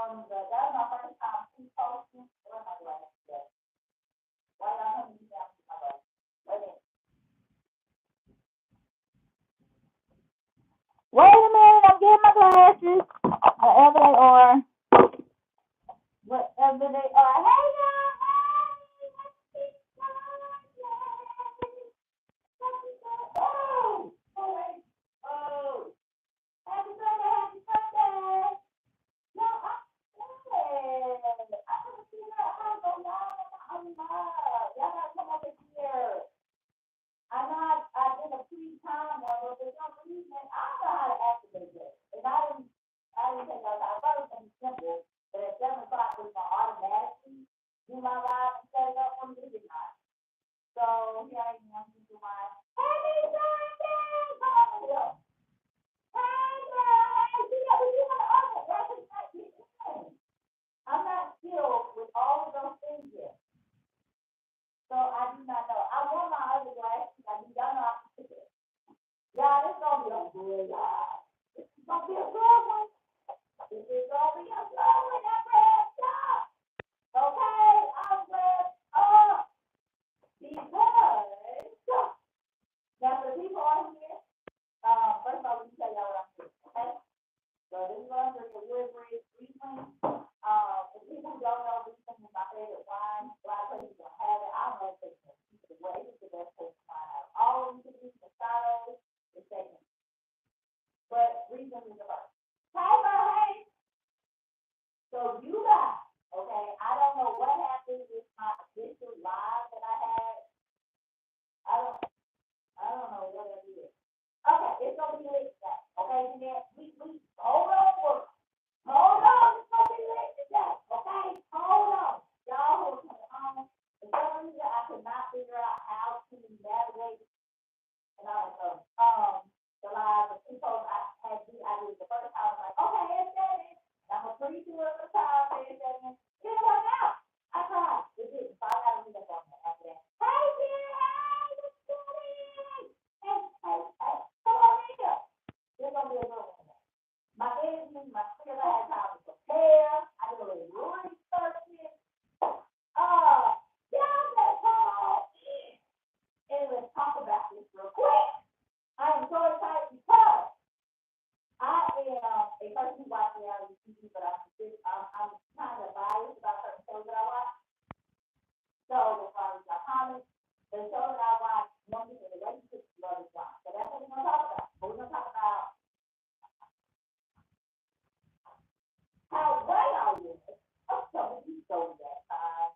That was my first time posting. Where am I going? Why not coming down to my way? Wait a minute. Wait a minute, I'm getting my glasses. Whatever they are. Whatever they are. Hey y'all, hey, oh, oh, happy Sunday, happy Sunday. No, I'm good. I haven't seen her. I go live. I'm live. Y'all gotta come over here. I know I did a pre-time one, but for some reason, I don't know how to activate it. And I didn't think I thought it was something simple, but at 7 o'clock, it's going to automatically do my live and set it up for me. It did not. So here I am, do my happy Sunday! Come on, here. Hey, girl, hey, you want to open? That's not getting in. I'm not skilled with all of those things yet. So I do not know. I want my other glasses. I do not know how to pick it. Y'all, this is going to be a good one. This is going to be a good one. This is going to be a good one. I'm revved up. Okay? I'm revved up. Because, now for the people on here, first of all, let me tell y'all what I'm doing. Okay? So this is one for the Woodbridge Riesling. For people who don't know, Riesling is my favorite wine. A lot of places don't have it. I don't know if it's the way. It's the best place to find out. All of them can do Moscato, the second. But Riesling is the first. Hey. So you guys, okay, I don't know what happened with my official live that I had. I don't know what it is. Okay, it's gonna be lit today. Okay, Jeanette, we hold on for it. Hold on, it's gonna be lit today. Okay, hold on. Y'all who are coming home, for some reason I could not figure out how to navigate and all that stuff. The live, the people I did it the first time. I was like, okay, it's setting. I'm a pretty sure it was time, it's setting. It didn't work out. I tried. It didn't. So I gotta read up on that after that. Hey, dear, hey, what's going on? Hey, come on in. There's gonna be a good one. My energy, my spirit, I had time to prepare. I did a little researching. Y'all better come on in and let's talk about this real quick. I am so excited because I am a person who watches reality TV, but I'm kind of biased about certain shows that I watch. So as far as my comments, the show that I watch, one thing in relationships is love is blind. So that's what we're gonna talk about. But we're gonna talk about how right I was of some of these Zodiac signs.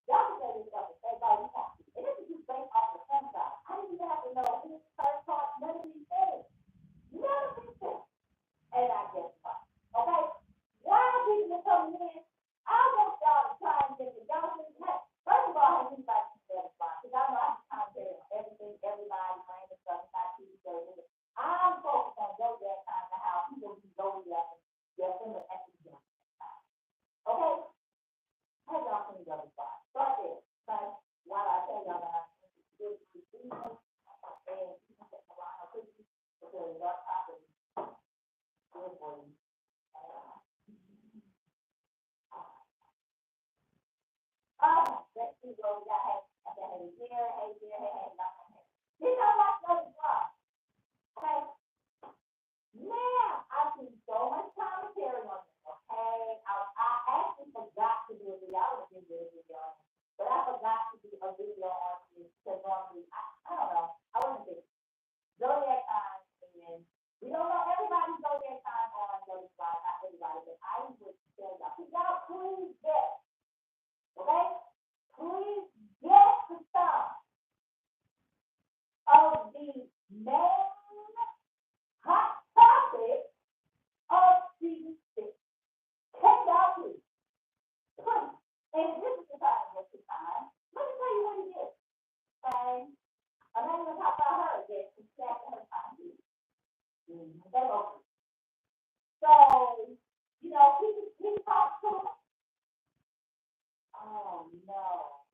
Y'all can say this stuff and say all you want to. And this is just based off the sun side. I didn't even have to know his first part, none of these things. None of these things. And I guess why. Okay? While people are coming in, I want y'all to try and think of y'all think, hey, first of all, I think about you better spot. Because I know I can commentary on everything, everybody, random stuff, not TV shows. I'm focused on Zodiac signs and how people do Zodiac and their similar actions. Okay? How y'all think of the spot? Start there. Okay? While I tell y'all that I'm good for season and you can get the line of cookies because dark chocolate is good for you. Let's see what we got. Hey, here, hey, nothing here. You know what's going on? Okay? Now, I see so much commentary on this, okay? I actually forgot to do a video. I would have been doing a video on it, but I forgot to do a video on this because normally, I don't know. I wasn't thinking. Zodiac signs, and we don't know everybody's Zodiac sign on Zodiac sign, not everybody, but I would tell y'all. Y'all please guess, okay? Please guess the sign of the main hot topic of season 6. Check it out, please. Please. And this is the time, what's the time? Let me tell you what it is. Okay? I'm not even talk about her again. She's stacking her time. That's over. So, you know, he talks to her. Oh, no.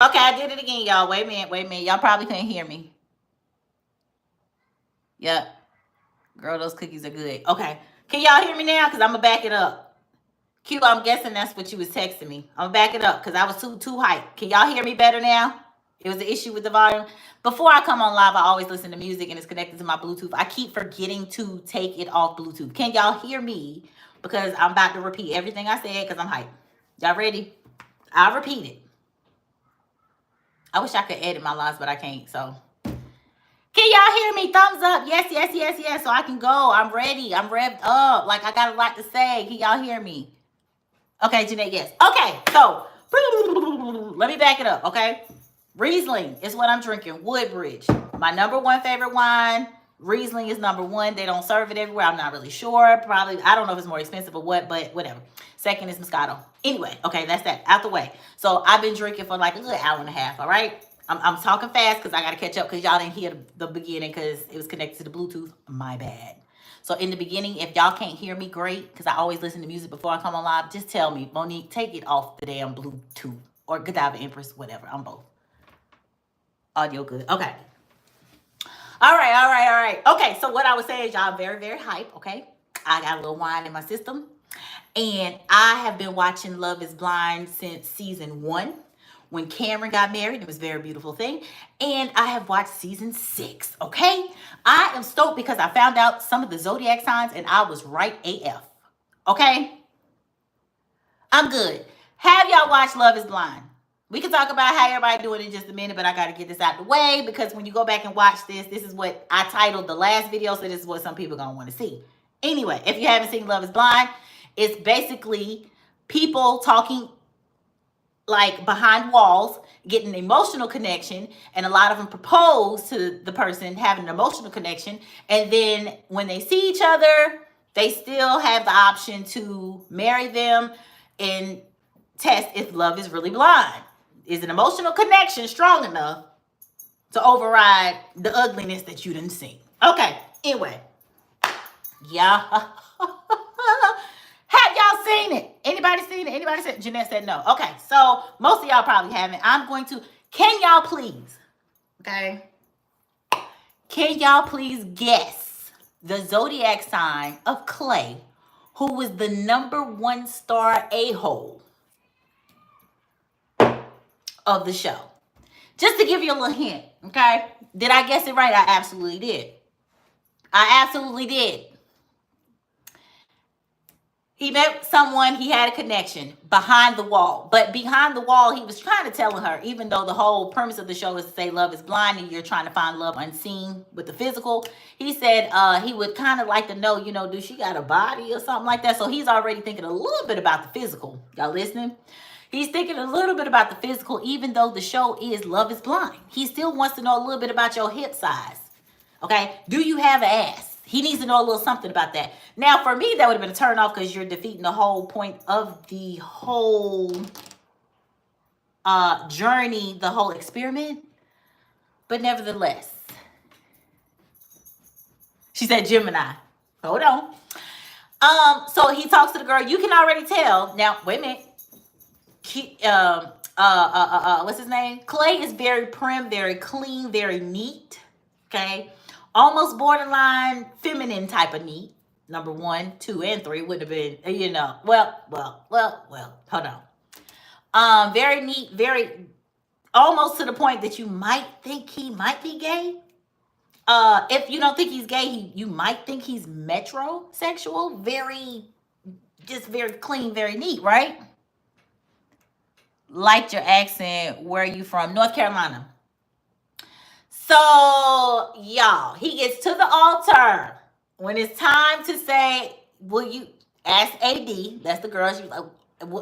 Okay, I did it again, y'all. Wait a minute. Y'all probably couldn't hear me. Yep. Girl, those cookies are good. Okay. Can y'all hear me now? Because I'm going to back it up. Q, I'm guessing that's what you was texting me. I'm going to back it up because I was too hyped. Can y'all hear me better now? It was an issue with the volume. Before I come on live, I always listen to music and it's connected to my Bluetooth. I keep forgetting to take it off Bluetooth. Can y'all hear me? Because I'm about to repeat everything I said because I'm hyped. Y'all ready? I'll repeat it. I wish I could edit my lives, but I can't. So, can y'all hear me? Thumbs up. Yes, yes, yes, yes. So I can go. I'm ready. I'm revved up. Like I got a lot to say. Can y'all hear me? Okay, Jeanette, yes. Okay, so let me back it up, okay? Riesling is what I'm drinking. Woodbridge. My number one favorite wine. Riesling is number one. They don't serve it everywhere. I'm not really sure. Probably, I don't know if it's more expensive or what, but whatever. Second is Moscato. Anyway, okay, that's that. Out the way. So I've been drinking for like a good hour and a half, all right? I'm talking fast because I got to catch up because y'all didn't hear the beginning because it was connected to the Bluetooth. My bad. So in the beginning, if y'all can't hear me great, because I always listen to music before I come on live, just tell me, Monique, take it off the damn Bluetooth. Or Godiva Empress, whatever. I'm both. Audio good. Okay. All right. Okay, so what I was saying is y'all very, very hype, okay? I got a little wine in my system. And I have been watching Love is Blind since season 1. When Cameron got married, it was a very beautiful thing. And I have watched season 6, okay? I am stoked because I found out some of the Zodiac signs and I was right AF, okay? I'm good. Have y'all watched Love is Blind? We can talk about how everybody doing in just a minute, but I got to get this out the way because when you go back and watch this, this is what I titled the last video, so this is what some people are going to want to see. Anyway, if you haven't seen Love is Blind, it's basically people talking like behind walls, getting an emotional connection, and a lot of them propose to the person having an emotional connection, and then when they see each other, they still have the option to marry them and test if love is really blind. Is an emotional connection strong enough to override the ugliness that you didn't see? Okay, anyway. Yeah. Have y'all seen it? Anybody seen it? Anybody said? Jeanette said no. Okay, so most of y'all probably haven't. I'm going to, can y'all please, okay? Can y'all please guess the zodiac sign of Clay, who was the #1 star a-hole of the show? Just to give you a little hint, okay? Did I guess it right? I absolutely did. I absolutely did. He met someone, he had a connection behind the wall. But behind the wall, he was trying to tell her, even though the whole premise of the show is to say love is blind and you're trying to find love unseen with the physical, he said he would kind of like to know, you know, do she got a body or something like that? So he's already thinking a little bit about the physical. Y'all listening? He's thinking a little bit about the physical, even though the show is Love is Blind. He still wants to know a little bit about your hip size. Okay? Do you have an ass? He needs to know a little something about that. Now, for me, that would have been a turn off because you're defeating the whole point of the whole journey, the whole experiment. But nevertheless, she said Gemini. Hold on. So he talks to the girl. You can already tell. Now, wait a minute. What's his name? Clay is very prim, very clean, very neat. Okay. Almost borderline feminine type of neat. #1, 2, and 3 would have been, you know, well, hold on. Very neat, very, almost to the point that you might think he might be gay. If you don't think he's gay, you might think he's metrosexual. Very, just very clean, very neat, right? Liked your accent. Where are you from? North Carolina. So, y'all, he gets to the altar. When it's time to say, will you ask AD? That's the girl. She's like,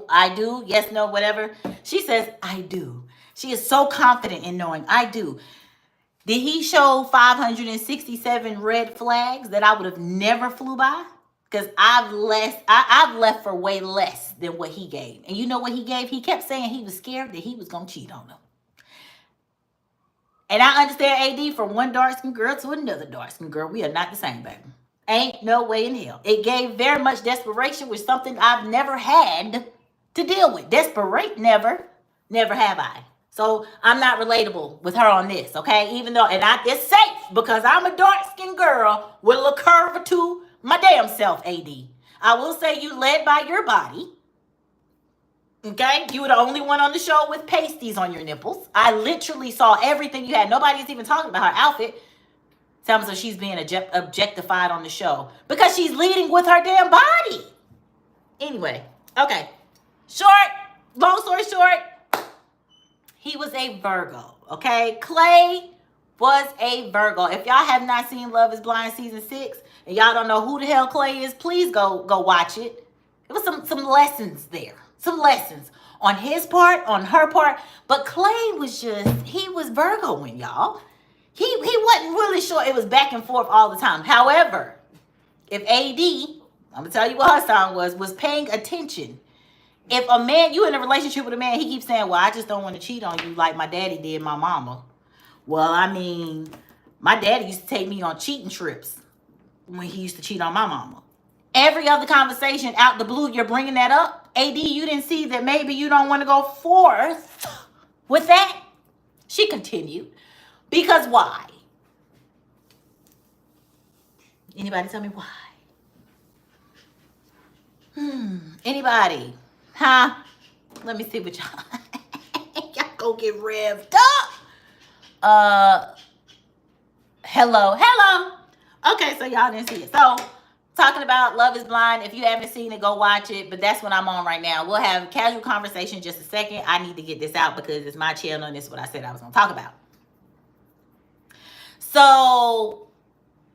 I do. Yes, no, whatever. She says, I do. She is so confident in knowing, I do. Did he show 567 red flags that I would have never flew by? Because I've left for way less than what he gave. And you know what he gave? He kept saying he was scared that he was going to cheat on them. And I understand AD from one dark-skinned girl to another dark-skinned girl. We are not the same, baby. Ain't no way in hell. It gave very much desperation, which is something I've never had to deal with. Desperate, never have I. So I'm not relatable with her on this, okay? Even though, and it's safe because I'm a dark-skinned light-skinned girl with a little curve or two, my damn self, AD. I will say you led by your body. Okay? You were the only one on the show with pasties on your nipples. I literally saw everything you had. Nobody's even talking about her outfit. Sounds like she's being objectified on the show because she's leading with her damn body. Anyway, okay. Long story short, he was a Virgo, okay? Clay was a Virgo. If y'all have not seen Love is Blind season 6 and y'all don't know who the hell Clay is, please go watch it. There was some lessons there. Some lessons on his part, on her part. But Clay was he was Virgoing, y'all. He wasn't really sure. It was back and forth all the time. However, if AD, I'm going to tell you what her sign was paying attention. If a man, you in a relationship with a man, he keeps saying, well, I just don't want to cheat on you like my daddy did my mama. Well, I mean, my daddy used to take me on cheating trips when he used to cheat on my mama. Every other conversation out the blue, you're bringing that up. AD, you didn't see that maybe you don't want to go forth with that? She continued. Because why? Anybody tell me why? Anybody? Huh? Let me see what y'all. Y'all go get revved up. Hello. Okay, so y'all didn't see it. So, talking about Love is Blind. If you haven't seen it, go watch it. But that's what I'm on right now. We'll have casual conversation in just a second. I need to get this out because it's my channel and this is what I said I was going to talk about. So,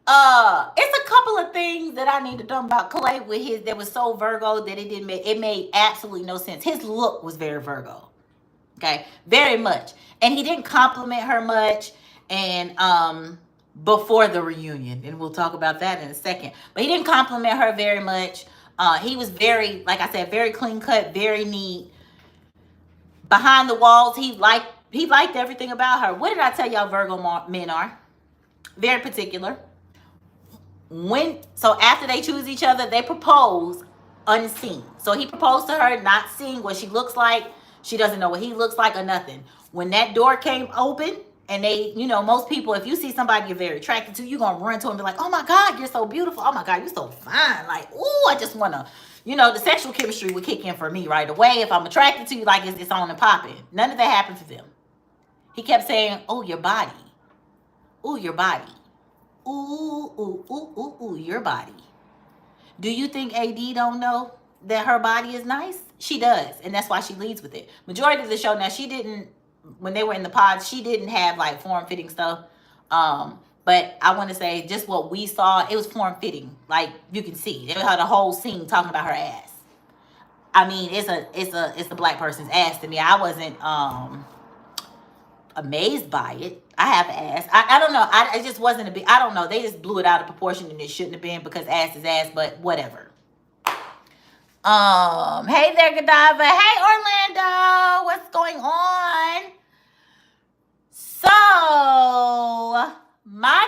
it's a couple of things that I need to talk about Clay with his that was so Virgo that it made absolutely no sense. His look was very Virgo. Okay, very much. And he didn't compliment her much and before the reunion, and we'll talk about that in a second. But he didn't compliment her very much. He was very, like I said, very clean cut, very neat. Behind the walls, he liked everything about her. What did I tell y'all Virgo men are? Very particular. So after they choose each other, they propose unseen. So he proposed to her not seeing what she looks like. She doesn't know what he looks like or nothing. When that door came open and they, most people, if you see somebody you're very attracted to, you're going to run to him and be like, oh my God, you're so beautiful. Oh my God, you're so fine. Like, ooh, I just want to, the sexual chemistry would kick in for me right away. If I'm attracted to you, like it's on and popping. None of that happened for them. He kept saying, oh, your body. Ooh, your body. Ooh, your body. Do you think AD don't know that her body is nice? She does, and that's why she leads with it. Majority of the show, now she didn't, when they were in the pods, she didn't have like form-fitting stuff. But I want to say just what we saw, it was form-fitting. Like you can see, they had a whole scene talking about her ass. I mean, it's a black person's ass to me. I wasn't amazed by it. I have ass. I don't know. It just wasn't a big. I don't know. They just blew it out of proportion and it shouldn't have been because ass is ass. But whatever. Hey there, Godiva. Hey, Orlando. What's going on? So my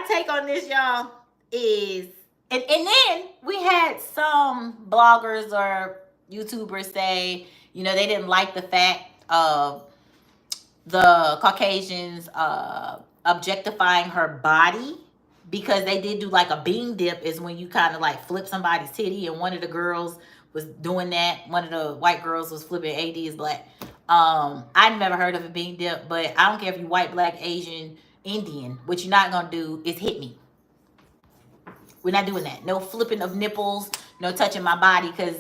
take on this, y'all, is and then we had some bloggers or YouTubers say, they didn't like the fact of the Caucasians objectifying her body because they did do like a bean dip is when you kind of like flip somebody's titty, and one of the girls was doing that. One of the white girls was flipping. AD is black. I've never heard of a bean dip, but I don't care if you white, black, Asian, Indian. What you're not gonna do is hit me. We're not doing that. No flipping of nipples, no touching my body, because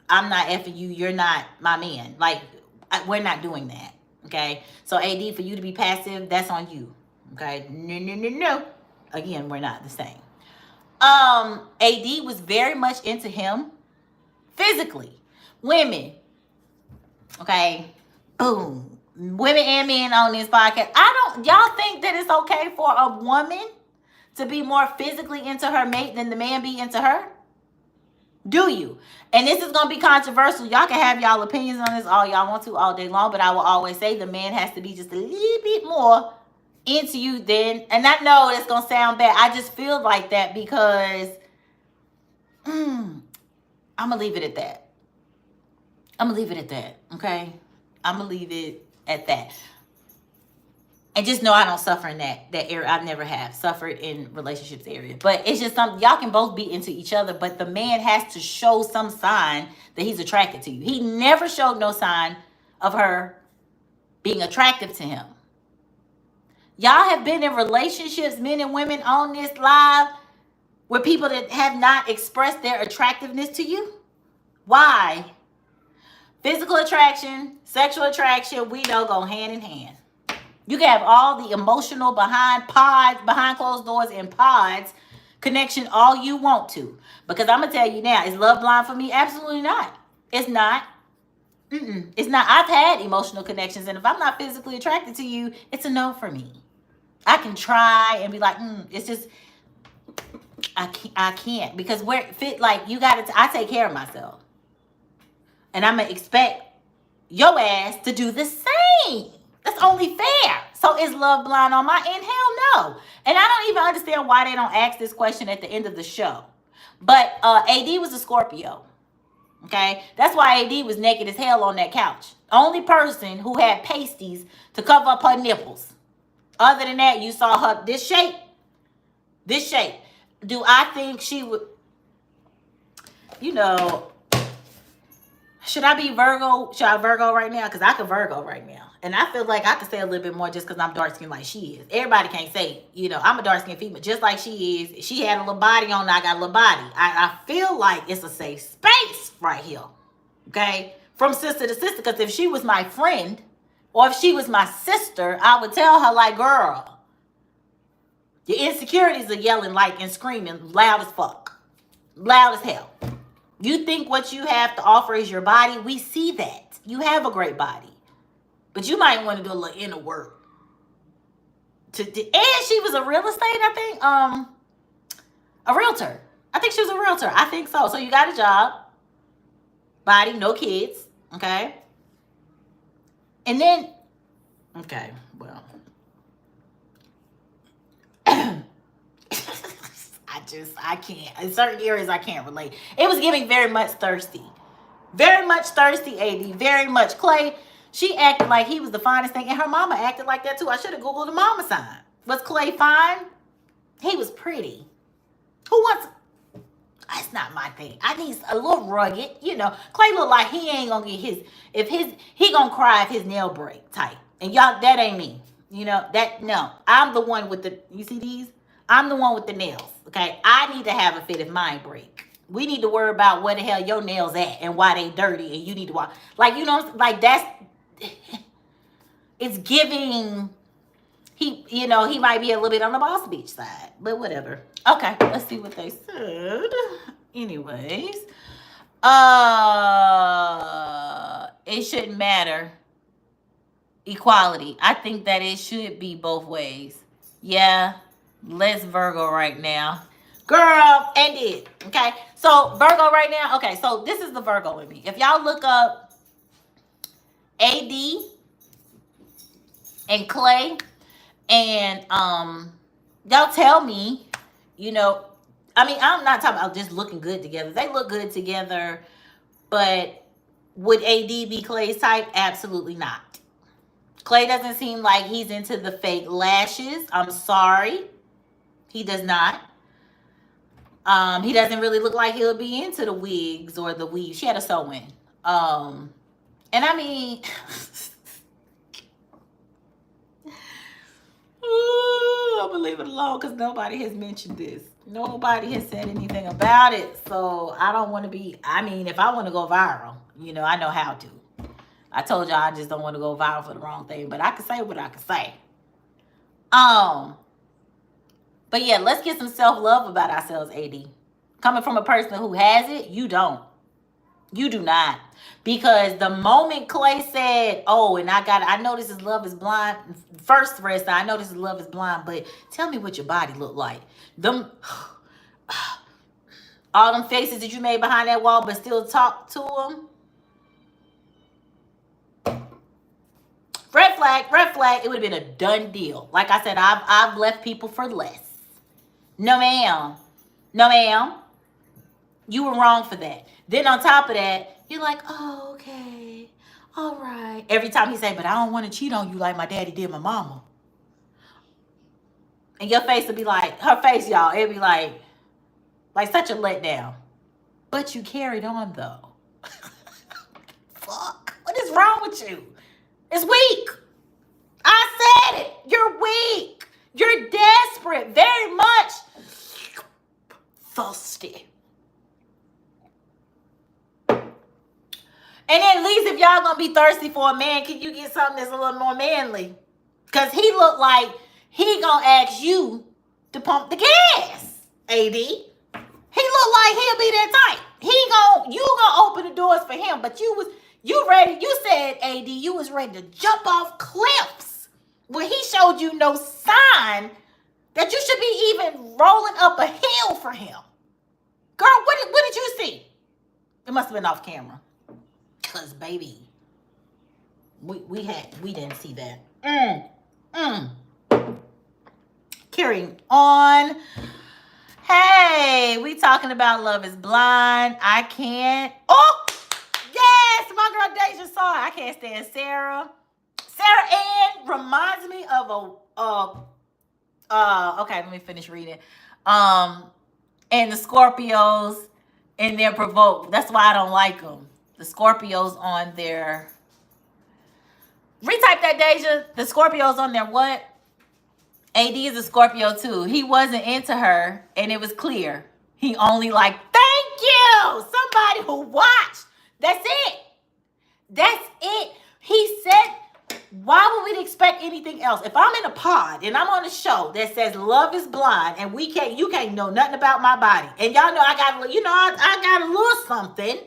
I'm not effing you. You're not my man. Like, we're not doing that. Okay? So, AD, for you to be passive, that's on you. Okay? No. Again, we're not the same. AD was very much into him physically. Women. Okay? Boom. Women and men on this podcast. Y'all think that it's okay for a woman to be more physically into her mate than the man be into her? Do you? And this is going to be controversial. Y'all can have y'all opinions on this all y'all want to all day long, but I will always say the man has to be just a little bit more into you than, and I know it's going to sound bad. I just feel like that because I'm going to leave it at that. Okay? I'm going to leave it at that. And just know I don't suffer in that area. I never have suffered in relationships area. But it's just something y'all can both be into each other, but the man has to show some sign that he's attracted to you. He never showed no sign of her being attractive to him. Y'all have been in relationships, men and women on this live, with people that have not expressed their attractiveness to you. Why? Physical attraction, sexual attraction, we know go hand in hand. You can have all the emotional behind closed doors and pods connection all you want to. Because I'm going to tell you now, is love blind for me? Absolutely not. It's not. It's not. I've had emotional connections, and if I'm not physically attracted to you, it's a no for me. I can try and be like, it's just, I can't. Because where fit, like, you got to, I take care of myself. And I'm going to expect your ass to do the same. That's only fair. So is love blind on my end? Hell no. And I don't even understand why they don't ask this question at the end of the show. But AD was a Scorpio. Okay? That's why AD was naked as hell on that couch. Only person who had pasties to cover up her nipples. Other than that, you saw her this shape. This shape. Do I think she would, you know, should I be Virgo? Should I Virgo right now? Because I could Virgo right now. And I feel like I could say a little bit more just because I'm dark skinned like she is. Everybody can't say, you know, I'm a dark skinned female just like she is. She had a little body on, I got a little body. I feel like it's a safe space right here. Okay? From sister to sister. Because if she was my friend or if she was my sister, I would tell her like, girl, your insecurities are yelling like and screaming loud as fuck. Loud as hell. You think what you have to offer is your body? We see that. You have a great body. But you might want to do a little inner work. And she was a real estate, I think. A realtor. I think she was a realtor. I think so. So you got a job. Body, no kids. Okay. And then, okay, well. I can't. In certain areas, I can't relate. It was giving very much thirsty. Very much thirsty, AD. Very much. Clay, she acted like he was the finest thing. And her mama acted like that, too. I should have Googled the mama sign. Was Clay fine? He was pretty. Who wants... That's not my thing. I need a little rugged. You know, Clay look like he ain't gonna get he gonna cry if his nail break tight. And y'all, that ain't me. You know, no. I'm the one with the... You see these? I'm the one with the nails, okay? I need to have a fit if mine break. We need to worry about where the hell your nails at and why they dirty and you need to walk. Like, you know, like that's, it's giving, he might be a little bit on the Boss Beach side, but whatever. Okay, let's see what they said. Anyways, it shouldn't matter. Equality. I think that it should be both ways. Yeah. Let's Virgo right now. Girl, and it. Okay. So Virgo right now. Okay. So this is the Virgo in me. If y'all look up AD and Clay and y'all tell me, you know, I mean, I'm not talking about just looking good together. They look good together, but would AD be Clay's type? Absolutely not. Clay doesn't seem like he's into the fake lashes. I'm sorry. He does not. He doesn't really look like he'll be into the wigs or the weave. She had a sew-in. And I mean, I'm gonna leave it alone because nobody has mentioned this. Nobody has said anything about it. So I don't want to be, I mean, if I want to go viral, you know, I know how to. I told y'all I just don't want to go viral for the wrong thing, but I can say what I can say. But yeah, let's get some self-love about ourselves, AD. Coming from a person who has it, you don't. You do not. Because the moment Clay said, oh, and I know this is love is blind. First thread, I know this is love is blind, but tell me what your body look like. All them faces that you made behind that wall, but still talk to them. Red flag, it would have been a done deal. Like I said, I've left people for less. No, ma'am. No, ma'am. You were wrong for that. Then on top of that, you're like, oh, okay. All right. Every time he say, but I don't want to cheat on you like my daddy did my mama. And your face would be like, her face, y'all, it'd be like such a letdown. But you carried on though. Fuck. What is wrong with you? It's weak. I said it. You're weak. You're desperate. Very much thirsty. And at least if y'all gonna be thirsty for a man, can you get something that's a little more manly? Cause he looked like he gonna ask you to pump the gas, AD. He looked like he'll be that type. You gonna open the doors for him, but you ready, you said, AD, you was ready to jump off cliffs when he showed you no sign that you should be even rolling up a hill for him. Girl, what did you see? It must have been off camera. Cause baby, we didn't see that. Carrying on. Hey, we talking about Love is Blind. I can't. Oh, yes, my girl Deja saw it. I can't stand Sarah. Sarah Ann reminds me of okay, let me finish reading. And the Scorpios and their provoke. That's why I don't like them. The Scorpios on their. Retype that, Deja. The Scorpios on their what? AD is a Scorpio too. He wasn't into her, and it was clear. He only like, thank you, somebody who watched. That's it. That's it. He said, why would we expect anything else? If I'm in a pod and I'm on a show that says Love is Blind, and you can't know nothing about my body, and y'all know I got a little something.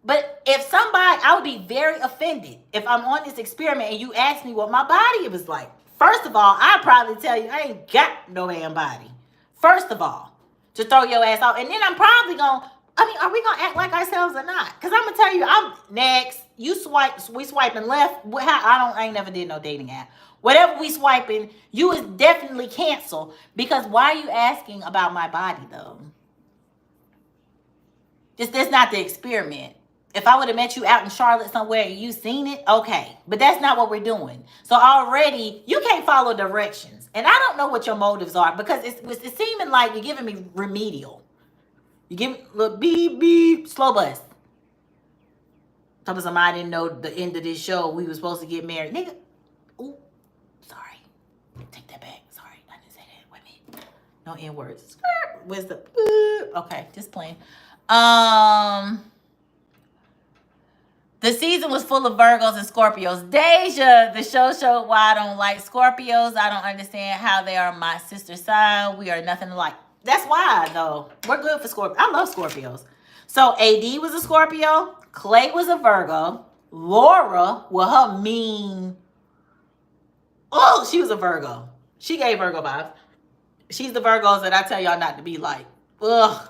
But if somebody, I would be very offended if I'm on this experiment and you ask me what my body was like. First of all, I'd probably tell you I ain't got no damn body. First of all, to throw your ass off. And then I'm probably going to, are we going to act like ourselves or not? Because I'm going to tell you, I'm next. We swiping left. I ain't never did no dating app. Whatever we swiping, you is definitely canceled. Because why are you asking about my body though? That's not the experiment. If I would have met you out in Charlotte somewhere and you seen it, okay. But that's not what we're doing. So already, you can't follow directions. And I don't know what your motives are because it's seeming like you're giving me remedial. You give me a little beep, beep, slow bus. Talking somebody didn't know the end of this show. We were supposed to get married. Nigga, ooh, sorry. Take that back. Sorry, I didn't say that. Wait a minute. No N words. Where's the, okay, just playing. The season was full of Virgos and Scorpios. Deja, the show showed why I don't like Scorpios. I don't understand how they are my sister sign. We are nothing alike. That's why, though. We're good for Scorpios. I love Scorpios. So, AD was a Scorpio. Clay was a Virgo. Laura, with her mean... Oh, she was a Virgo. She gave Virgo vibes. She's the Virgos that I tell y'all not to be like. Ugh.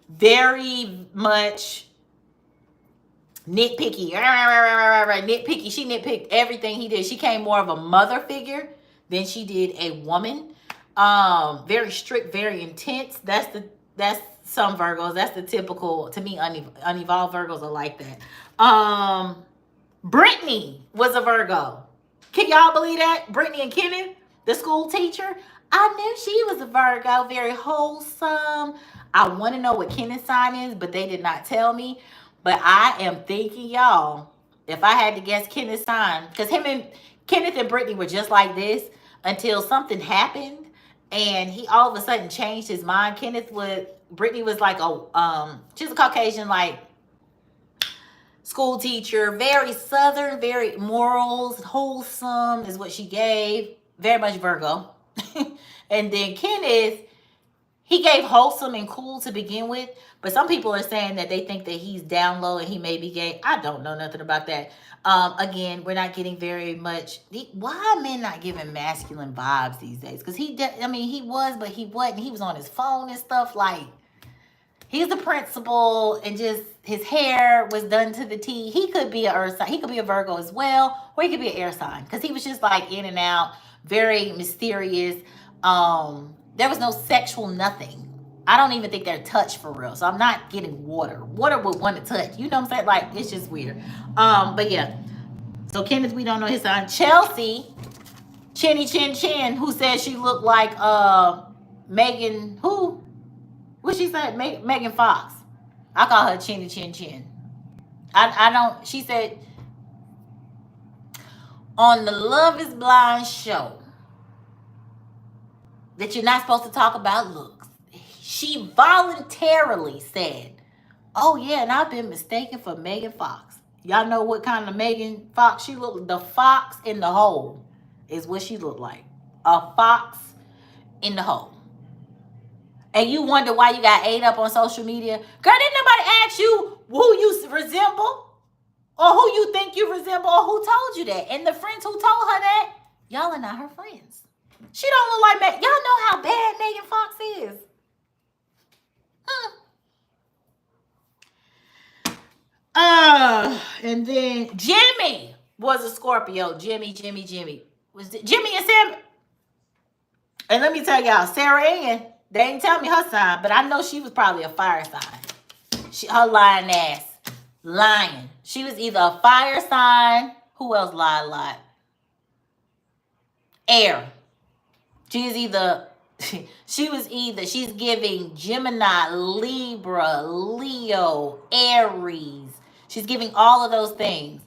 Very much... nitpicky. Nitpicky. She nitpicked everything he did. She came more of a mother figure than she did a woman. Very strict, very intense. That's some Virgos. That's the typical, to me, unevolved Virgos are like that. Brittany was a Virgo. Can y'all believe that? Brittany and Kenneth, the school teacher. I knew she was a Virgo. Very wholesome. I want to know what Kenneth's sign is, but they did not tell me. But I am thinking, y'all, if I had to guess Kenneth's sign, because Kenneth and Brittany were just like this until something happened, and he all of a sudden changed his mind. Brittany was like she's a Caucasian, like, school teacher, very Southern, very morals, wholesome is what she gave, very much Virgo. And then Kenneth, he gave wholesome and cool to begin with, but some people are saying that they think that he's down low and he may be gay. I don't know nothing about that. Again, we're not getting very much. Why are men not giving masculine vibes these days? Because he was, but he wasn't. He was on his phone and stuff. Like, he's the principal, and just his hair was done to the T. He could be an earth sign. He could be a Virgo as well, or he could be an air sign. Because he was just like in and out, very mysterious. There was no sexual nothing. I don't even think they're touched for real. So I'm not getting water. Water would want to touch. You know what I'm saying? Like, it's just weird. But yeah. So Kenneth, we don't know his sign. Chelsea Chinny Chin Chin, who said she looked like Megan, who? What she said? Megan Fox. I call her Chinny Chin Chin. I don't, she said on the Love is Blind show that you're not supposed to talk about looks. She voluntarily said, oh yeah, and I've been mistaken for Megan Fox. Y'all know what kind of Megan Fox she looked? The fox in the hole is what she looked like. A fox in the hole. And you wonder why you got ate up on social media. Girl, didn't nobody ask you who you resemble? Or who you think you resemble? Or who told you that? And the friends who told her that, y'all are not her friends. She don't look like Megan. Y'all know how bad Megan Fox is. And then Jimmy was a Scorpio. Jimmy. Was it Jimmy and Sam? And let me tell y'all, Sarah Ann, they ain't tell me her sign, but I know she was probably a fire sign. Her lying ass. Lying. She was either a fire sign. Who else lied a lot? Air. She's giving Gemini, Libra, Leo, Aries. She's giving all of those things.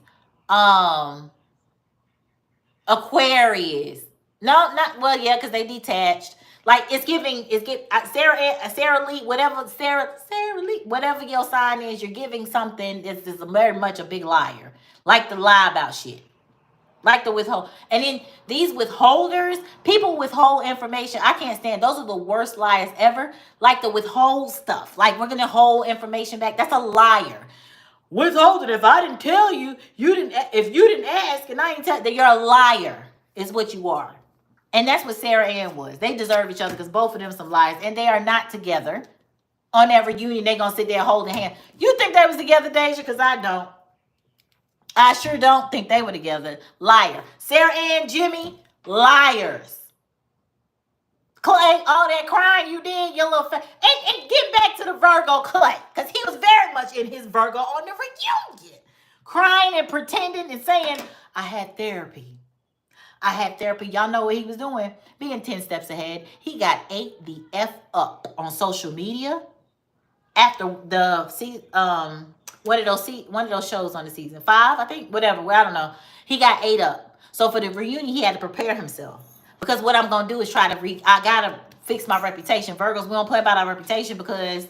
Aquarius. No, not, well, yeah, because they detached. Like, Sarah Lee, Sarah Lee, whatever your sign is, you're giving something that's very much a big liar. Like to lie about shit. Like to withhold. And then these withholders, people withhold information. I can't stand. Those are the worst liars ever. Like to withhold stuff. Like, we're going to hold information back. That's a liar. Withhold it. If I didn't tell you, if you didn't ask and I didn't tell, then you're a liar is what you are. And that's what Sarah Ann was. They deserve each other because both of them some liars. And they are not together. On that reunion, they're going to sit there holding hands. You think they was together, Deja? Because I don't. I sure don't think they were together. Liar. Sarah Ann, Jimmy, liars. Clay, all that crying you did, your little and get back to the Virgo Clay. Because he was very much in his Virgo on the reunion. Crying and pretending and saying, I had therapy. Y'all know what he was doing? Being 10 steps ahead. He got ate the F up on social media after one of those shows on the season 5, I think, whatever. Well, I don't know. He got ate up. So for the reunion, he had to prepare himself. Because what I'm going to do is I got to fix my reputation. Virgos, we don't play about our reputation because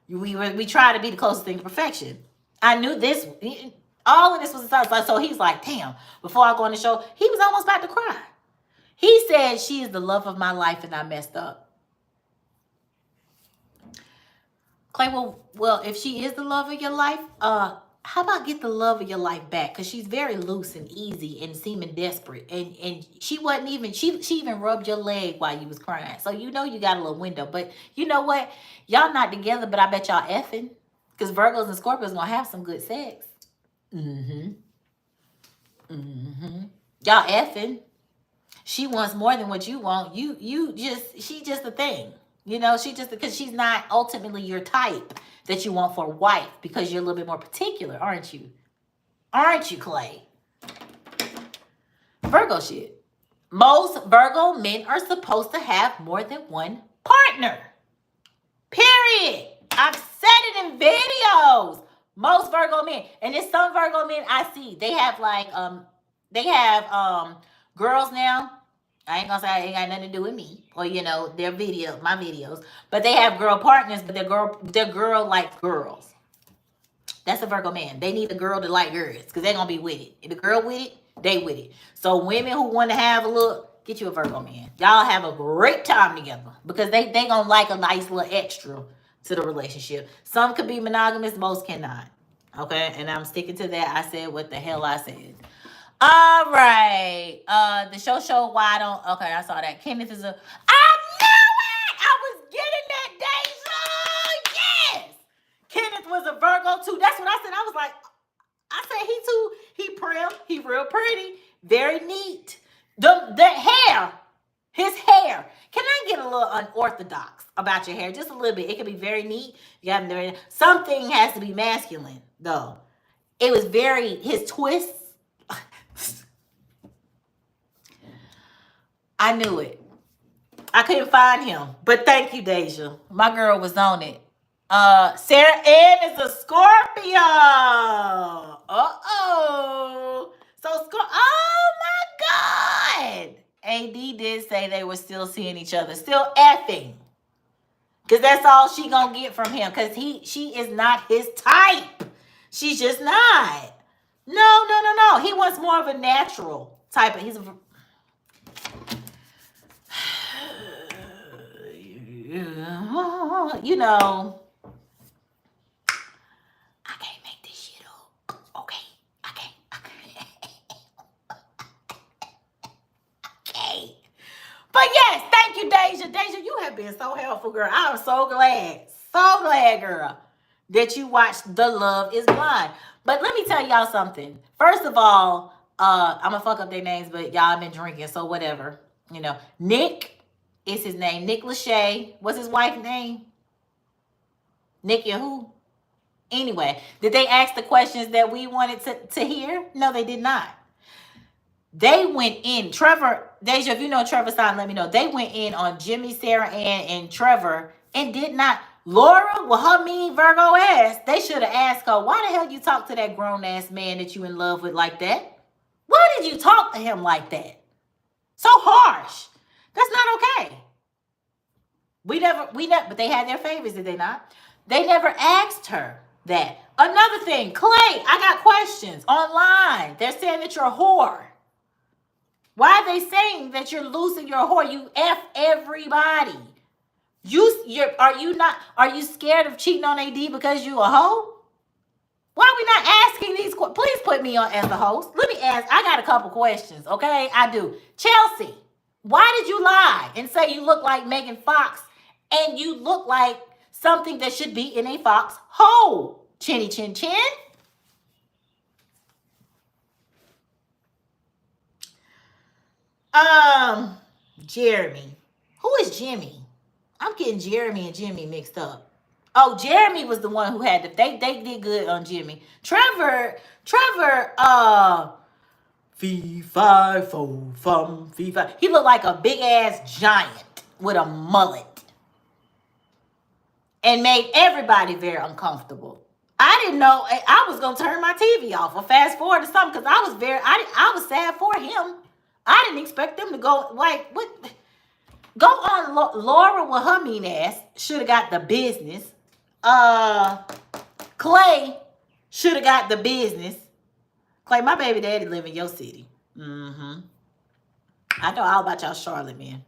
we try to be the closest thing to perfection. I knew this. All of this was a sign. So he's like, damn, before I go on the show, he was almost about to cry. He said, she is the love of my life and I messed up. Clay, well, if she is the love of your life, how about get the love of your life back? Because she's very loose and easy and seeming desperate. And she wasn't even, she even rubbed your leg while you was crying. So you know you got a little window. But you know what? Y'all not together, but I bet y'all effing. Because Virgos and Scorpios going to have some good sex. Y'all effing. She wants more than what you want. She just a thing. You know, because she's not ultimately your type that you want for a wife because you're a little bit more particular, aren't you? Aren't you, Clay? Virgo shit. Most Virgo men are supposed to have more than one partner. Period. I've said it in videos. Most Virgo men, and there's some Virgo men I see, they have girls now. I ain't gonna say it ain't got nothing to do with me or my videos, but they have girl partners, but they're girl like girls. That's a Virgo man. They need a girl to like girls because they're gonna be with it. If the girl with it, they with it. So women who want to have a look, get you a Virgo man. Y'all have a great time together because they gonna like a nice little extra to the relationship. Some could be monogamous, most cannot. Okay, and I'm sticking to that. I said what the hell I said. All right. The show why I don't. Okay, I saw that. Kenneth is a. I knew it. I was getting that, Deja. Yes. Kenneth was a Virgo too. That's what I said. I was like, he prim. He real pretty. Very neat. The hair. His hair. Can I get a little unorthodox about your hair? Just a little bit. It can be very neat. You have something has to be masculine, though. It was his twists. I knew it. I couldn't find him. But thank you, Deja. My girl was on it. Sarah Ann is a Scorpio. Uh-oh. So oh my God. AD did say they were still seeing each other. Still effing. Because that's all she gonna get from him. Because she is not his type. She's just not. No. He wants more of a natural type of. You know, I can't make this shit up. Okay, I can't. But yes, thank you, Deja. Deja, you have been so helpful, girl. I'm so glad, girl, that you watched The Love Is Blind. But let me tell y'all something. First of all, I'm gonna fuck up their names, but y'all been drinking, so whatever. You know, Nick is his name. Nick Lachey. What's his wife's name? Nick and who? Anyway, did they ask the questions that we wanted to hear? No, they did not. They went in. Trevor, Deja, if you know Trevor's side, let me know. They went in on Jimmy, Sarah Ann, and Trevor and did not. Laura, with her mean Virgo ass, they should have asked her, why the hell you talk to that grown-ass man that you in love with like that? Why did you talk to him like that? So harsh. That's not okay. We never, but they had their favorites, did they not? They never asked her that. Another thing, Clay, I got questions online. They're saying that you're a whore. Why are they saying that you're losing your whore? You F everybody. Are you scared of cheating on AD because you a hoe? Why are we not asking these questions? Please put me on as the host. Let me ask. I got a couple questions, okay? I do. Chelsea, why did you lie and say you look like Megan Fox and you look like something that should be in a Fox hole? Chinny chin chin. Jeremy. Who is Jimmy? I'm getting Jeremy and Jimmy mixed up. Oh, Jeremy was the one who had they did good on Jimmy. Trevor, fee fi fo fum fee fi. He looked like a big ass giant with a mullet. And made everybody very uncomfortable. I didn't know I was gonna turn my TV off or fast forward to something because I was sad for him. I didn't expect them to go like what. Go on, Laura with her mean ass should have got the business. Clay should have got the business. Clay, my baby daddy live in your city. I know all about y'all Charlotte men.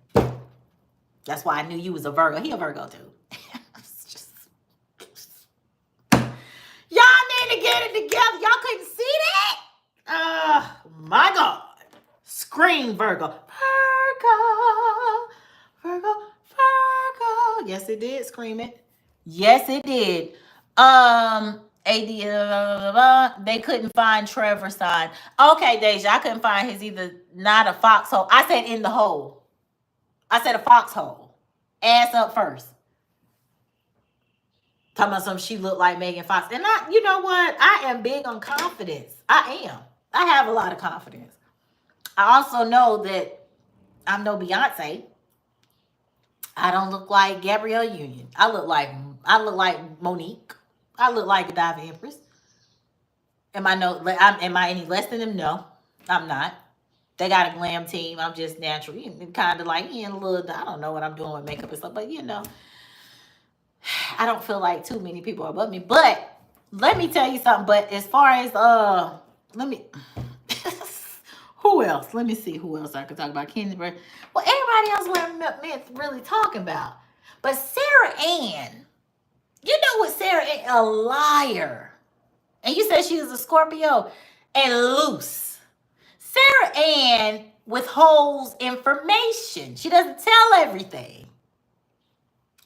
That's why I knew you was a Virgo. He a Virgo too. Y'all need to get it together. Y'all couldn't see that? My God. Scream Virgo. Virgo. Yes, it did. Scream it. Yes, it did. They couldn't find Trevor's sign. Okay, Deja, I couldn't find his either. Not a foxhole. I said in the hole. I said a foxhole. Ass up first. Talking about some she looked like Megan Fox. And you know what? I am big on confidence. I am. I have a lot of confidence. I also know that I'm no Beyonce. I don't look like Gabrielle Union. I look like Monique. I look like a Godiva Empress. Am I any less than them? No, I'm not. They got a glam team. I'm just natural. Kind of like a little. I don't know what I'm doing with makeup and stuff, but I don't feel like too many people are above me. But let me tell you something. But as far as who else? Let me see who else I could talk about. Kingsbury. Well, everybody else we're really talking about. But Sarah Ann, you know what Sarah Ann? A liar. And you said she was a Scorpio and loose. Sarah Ann withholds information. She doesn't tell everything.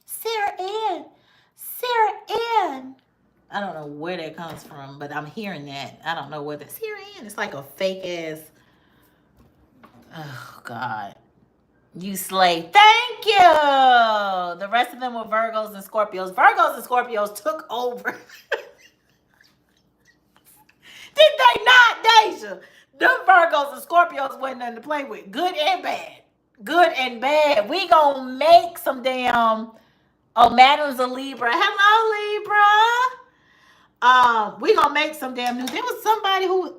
Sarah Ann. I don't know where that comes from, but I'm hearing that. I don't know where that. Sarah Ann is like a fake ass. Oh, God. You slay. Thank you. The rest of them were Virgos and Scorpios. Virgos and Scorpios took over. Did they not, Deja? Them Virgos and Scorpios wasn't nothing to play with. Good and bad. good and bad. We gonna make some damn. Oh, Madam's a Libra. Hello, Libra. We gonna make some damn news. There was somebody who,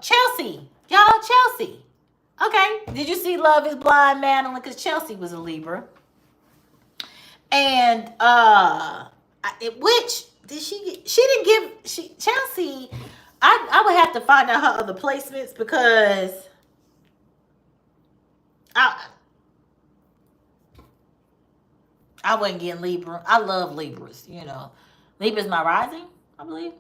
Chelsea, y'all, Chelsea. Okay, did you see Love Is Blind, Madeline? Because Chelsea was a Libra, and which did she get? She didn't give Chelsea. I would have to find out her other placements because I I wasn't getting Libra. I love Libras. Libra's my rising, I believe.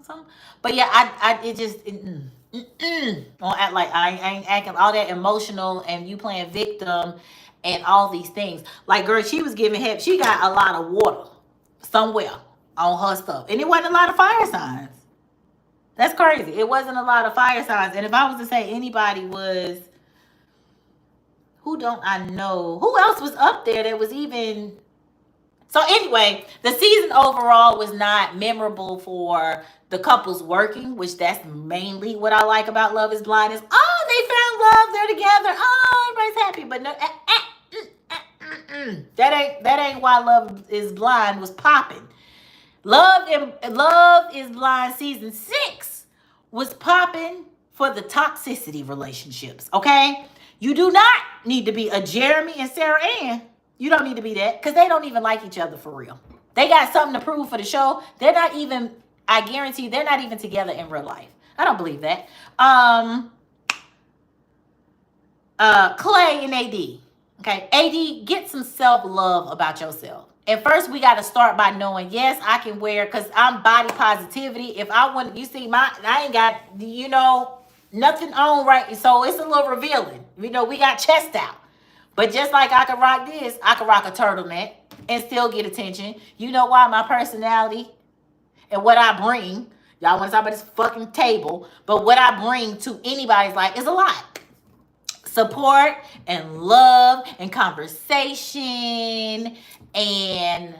Something. But yeah, it just don't act like I ain't acting all that emotional and you playing victim and all these things. Like, girl, she was giving help. She got a lot of water somewhere on her stuff, and it wasn't a lot of fire signs. That's crazy. It wasn't a lot of fire signs. And if I was to say anybody was, who don't I know? Who else was up there that was even? So anyway, the season overall was not memorable for the couples working, which that's mainly what I like about Love Is Blind is, oh, they found love, they're together, oh, everybody's happy. But no, that ain't why Love Is Blind was popping. Love Is Blind season 6 was popping for the toxicity relationships. Okay, you do not need to be a Jeremy and Sarah Ann. You don't need to be that because they don't even like each other for real. They got something to prove for the show. They're not even. I guarantee they're not even together in real life. I don't believe that. Clay and AD. Okay, AD, get some self-love about yourself. And first, we got to start by knowing, yes, I can wear, because I'm body positivity. If I want, you see, I ain't got, nothing on right. So it's a little revealing. We got chest out. But just like I can rock this, I can rock a turtleneck and still get attention. You know why? My personality and what I bring. Y'all want to talk about this fucking table. But what I bring to anybody's life is a lot. Support and love and conversation and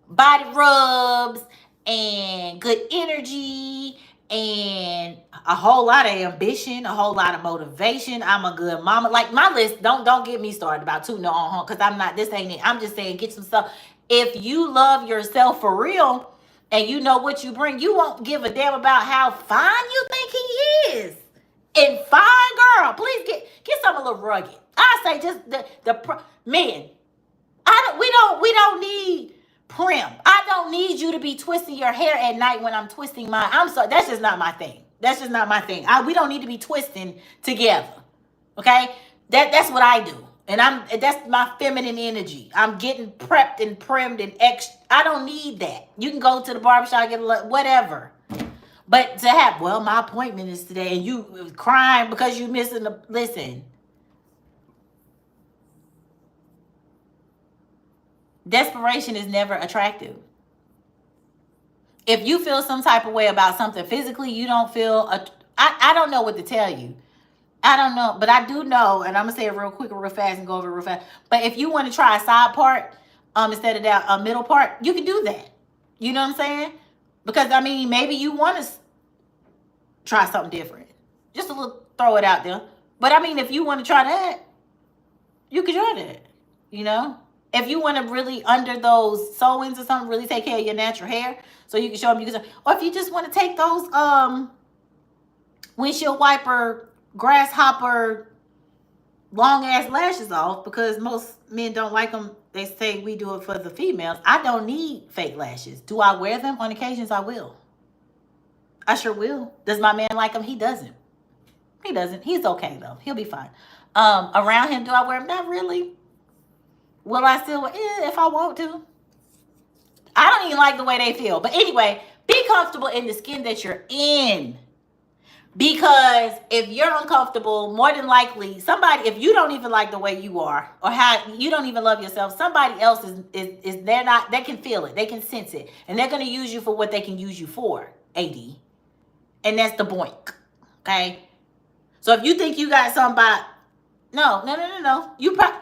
body rubs and good energy and a whole lot of ambition, a whole lot of motivation. I'm a good mama. Like, my list, don't get me started about tooting on home, because I'm not, this ain't it. I'm just saying, get some stuff. If you love yourself for real and you know what you bring, you won't give a damn about how fine you think he is. And fine girl, please get something a little rugged. I say just the men. We don't need prim. I don't need you to be twisting your hair at night when I'm twisting mine. I'm sorry, that's just not my thing. That's just not my thing. We don't need to be twisting together. Okay? That's what I do. And that's my feminine energy. I'm getting prepped and primmed and extra. I don't need that. You can go to the barbershop, get whatever. But to have, well, my appointment is today, and you crying because you missing the, listen. Desperation is never attractive. If you feel some type of way about something physically, you don't feel, I don't know what to tell you. I don't know, but I do know, and I'm going to say it real quick and real fast and go over it real fast. But if you want to try a side part instead of that middle part, you can do that. You know what I'm saying? Because, maybe you want to try something different. Just a little, throw it out there. But, if you want to try that, you can try that. If you want to really, under those sew-ins or something, really take care of your natural hair, so you can show them, or if you just want to take those windshield wiper, grasshopper, long-ass lashes off, because most men don't like them. They say we do it for the females. I don't need fake lashes. Do I wear them? On occasions, I will. I sure will. Does my man like them? He doesn't. He doesn't. He's okay, though. He'll be fine. Around him, do I wear them? Not really. Will I still wear if I want to? I don't even like the way they feel. But anyway, be comfortable in the skin that you're in. Because if you're uncomfortable, more than likely, if you don't even like the way you are, or how you don't even love yourself, somebody else is they're not, they can feel it, they can sense it, and they're going to use you for what they can use you for, AD. And that's the boink. Okay? So if you think you got somebody, no. You probably,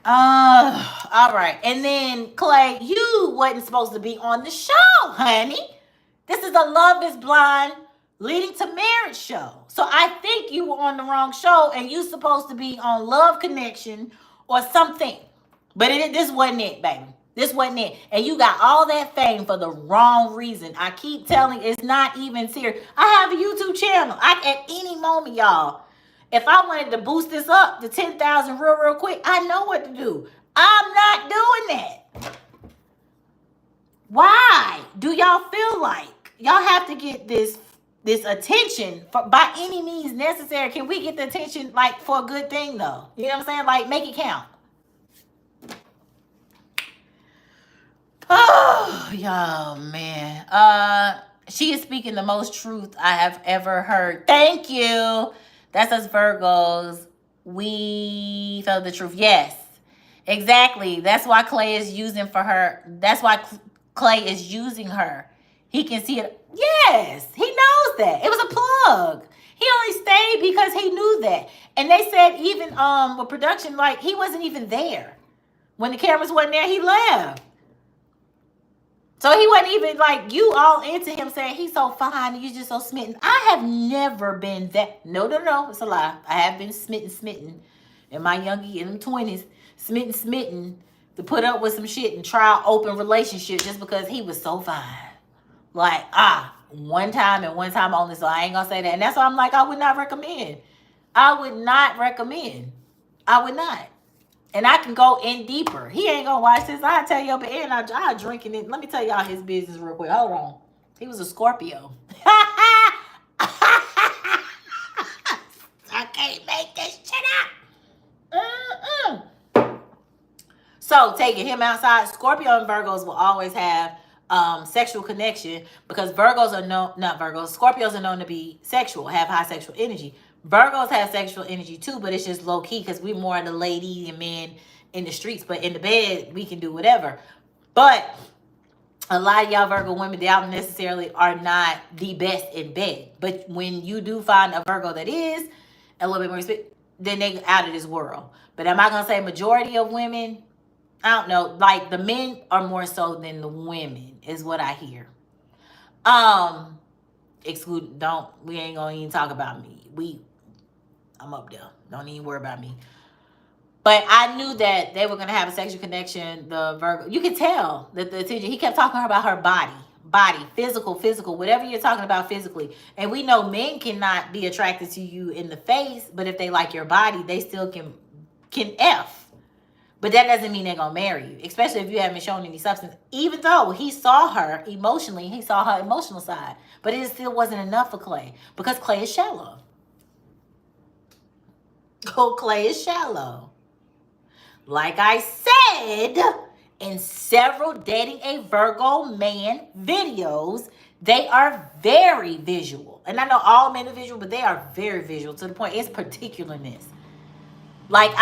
all right. And then, Clay, you wasn't supposed to be on the show, honey. This is a Love Is Blind Leading to Marriage show. So I think you were on the wrong show and you supposed to be on Love Connection or something. But this wasn't it, baby. This wasn't it. And you got all that fame for the wrong reason. I keep telling you, it's not even serious. I have a YouTube channel. At any moment, y'all, if I wanted to boost this up to 10,000 real quick, I know what to do. I'm not doing that. Why do y'all feel like y'all have to get this attention by any means necessary? Can we get the attention like for a good thing though? You know what I'm saying? Like, make it count. Oh, y'all, man. She is speaking the most truth I have ever heard. Thank you. That's us Virgos. We feel the truth. Yes, exactly. That's why Clay is using for her. That's why Clay is using her. He can see it. Yes, he knows that. It was a plug. He only stayed because he knew that. And they said even with production, like, he wasn't even there. When the cameras wasn't there, he left. So he wasn't even like you all into him saying he's so fine and you're just so smitten. I have never been that. No, it's a lie. I have been smitten in my in the 20s, smitten to put up with some shit and try open relationship just because he was so fine. Like, one time and one time only. So I ain't gonna say that. And that's why I'm like, I would not recommend. I would not. And I can go in deeper. He ain't gonna watch this. I'll tell you up and I'll drinking it. Let me tell y'all his business real quick. Hold on. He was a Scorpio. I can't make this shit up. So taking him outside, Scorpio and Virgos will always have sexual connection because Scorpios are known to be sexual, have high sexual energy. Virgos have sexual energy too, but it's just low key because we're more of the lady and men in the streets. But in the bed, we can do whatever. But a lot of y'all Virgo women, they don't necessarily are not the best in bed. But when you do find a Virgo that is a little bit more respect, then they out of this world. But am I gonna say majority of women? I don't know. Like the men are more so than the women, is what I hear. We ain't gonna even talk about me. I'm up there. Don't even worry about me. But I knew that they were gonna have a sexual connection. The Virgo, you could tell that the attention. He kept talking about her body, physical, whatever you're talking about physically. And we know men cannot be attracted to you in the face, but if they like your body, they still can F. But that doesn't mean they're gonna marry you, especially if you haven't shown any substance. Even though he saw her emotionally, he saw her emotional side, but it still wasn't enough for Clay because Clay is shallow. Clay is shallow. Like I said in several Dating a Virgo Man videos, they are very visual. And I know all men are visual, but they are very visual to the point it's particularness. Like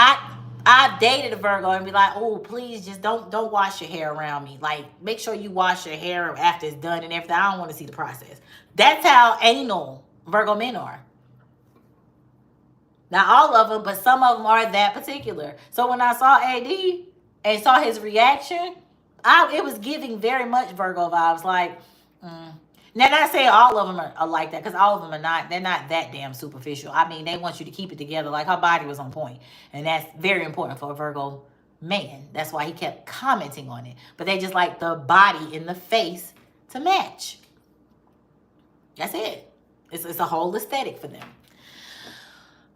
I've dated a Virgo and be like, oh, please just don't wash your hair around me. Like, make sure you wash your hair after it's done and everything. I don't want to see the process. That's how anal Virgo men are. Not all of them, but some of them are that particular. So when I saw AD and saw his reaction, it was giving very much Virgo vibes. Like, Now, not saying all of them are like that, because all of them are not. They're not that damn superficial. I mean, they want you to keep it together. Like, her body was on point, and that's very important for a Virgo man. That's why he kept commenting on it. But they just like the body in the face to match. That's it. It's a whole aesthetic for them.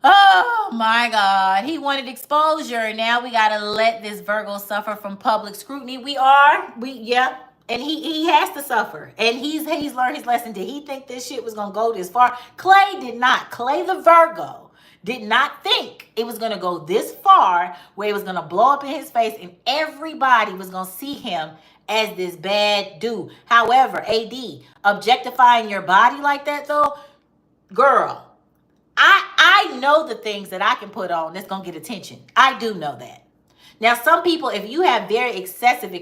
Oh my God. He wanted exposure. Now we got to let this Virgo suffer from public scrutiny. Yeah. And he has to suffer. And he's learned his lesson. Did he think this shit was going to go this far? Clay did not. Clay the Virgo did not think it was going to go this far where it was going to blow up in his face and everybody was going to see him as this bad dude. However, AD, objectifying your body like that though, girl, I know the things that I can put on that's going to get attention. I do know that. Now, some people, if you have very excessive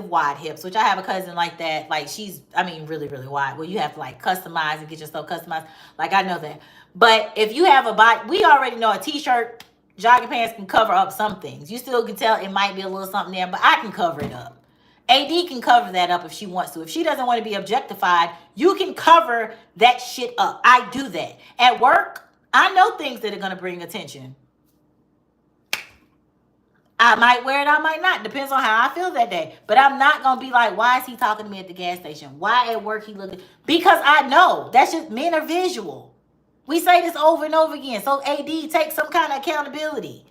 wide hips, which I have a cousin like that, like she's, really, really wide, where you have to like customize and get yourself customized. Like, I know that. But if you have a body, we already know a t-shirt, jogging pants can cover up some things. You still can tell it might be a little something there, but I can cover it up. AD can cover that up if she wants to. If she doesn't want to be objectified, you can cover that shit up. I do that. At work, I know things that are going to bring attention. I might wear it, I might not. Depends on how I feel that day. But I'm not going to be like, why is he talking to me at the gas station? Why at work he looking? Because I know. That's just, men are visual. We say this over and over again. So AD, take some kind of accountability.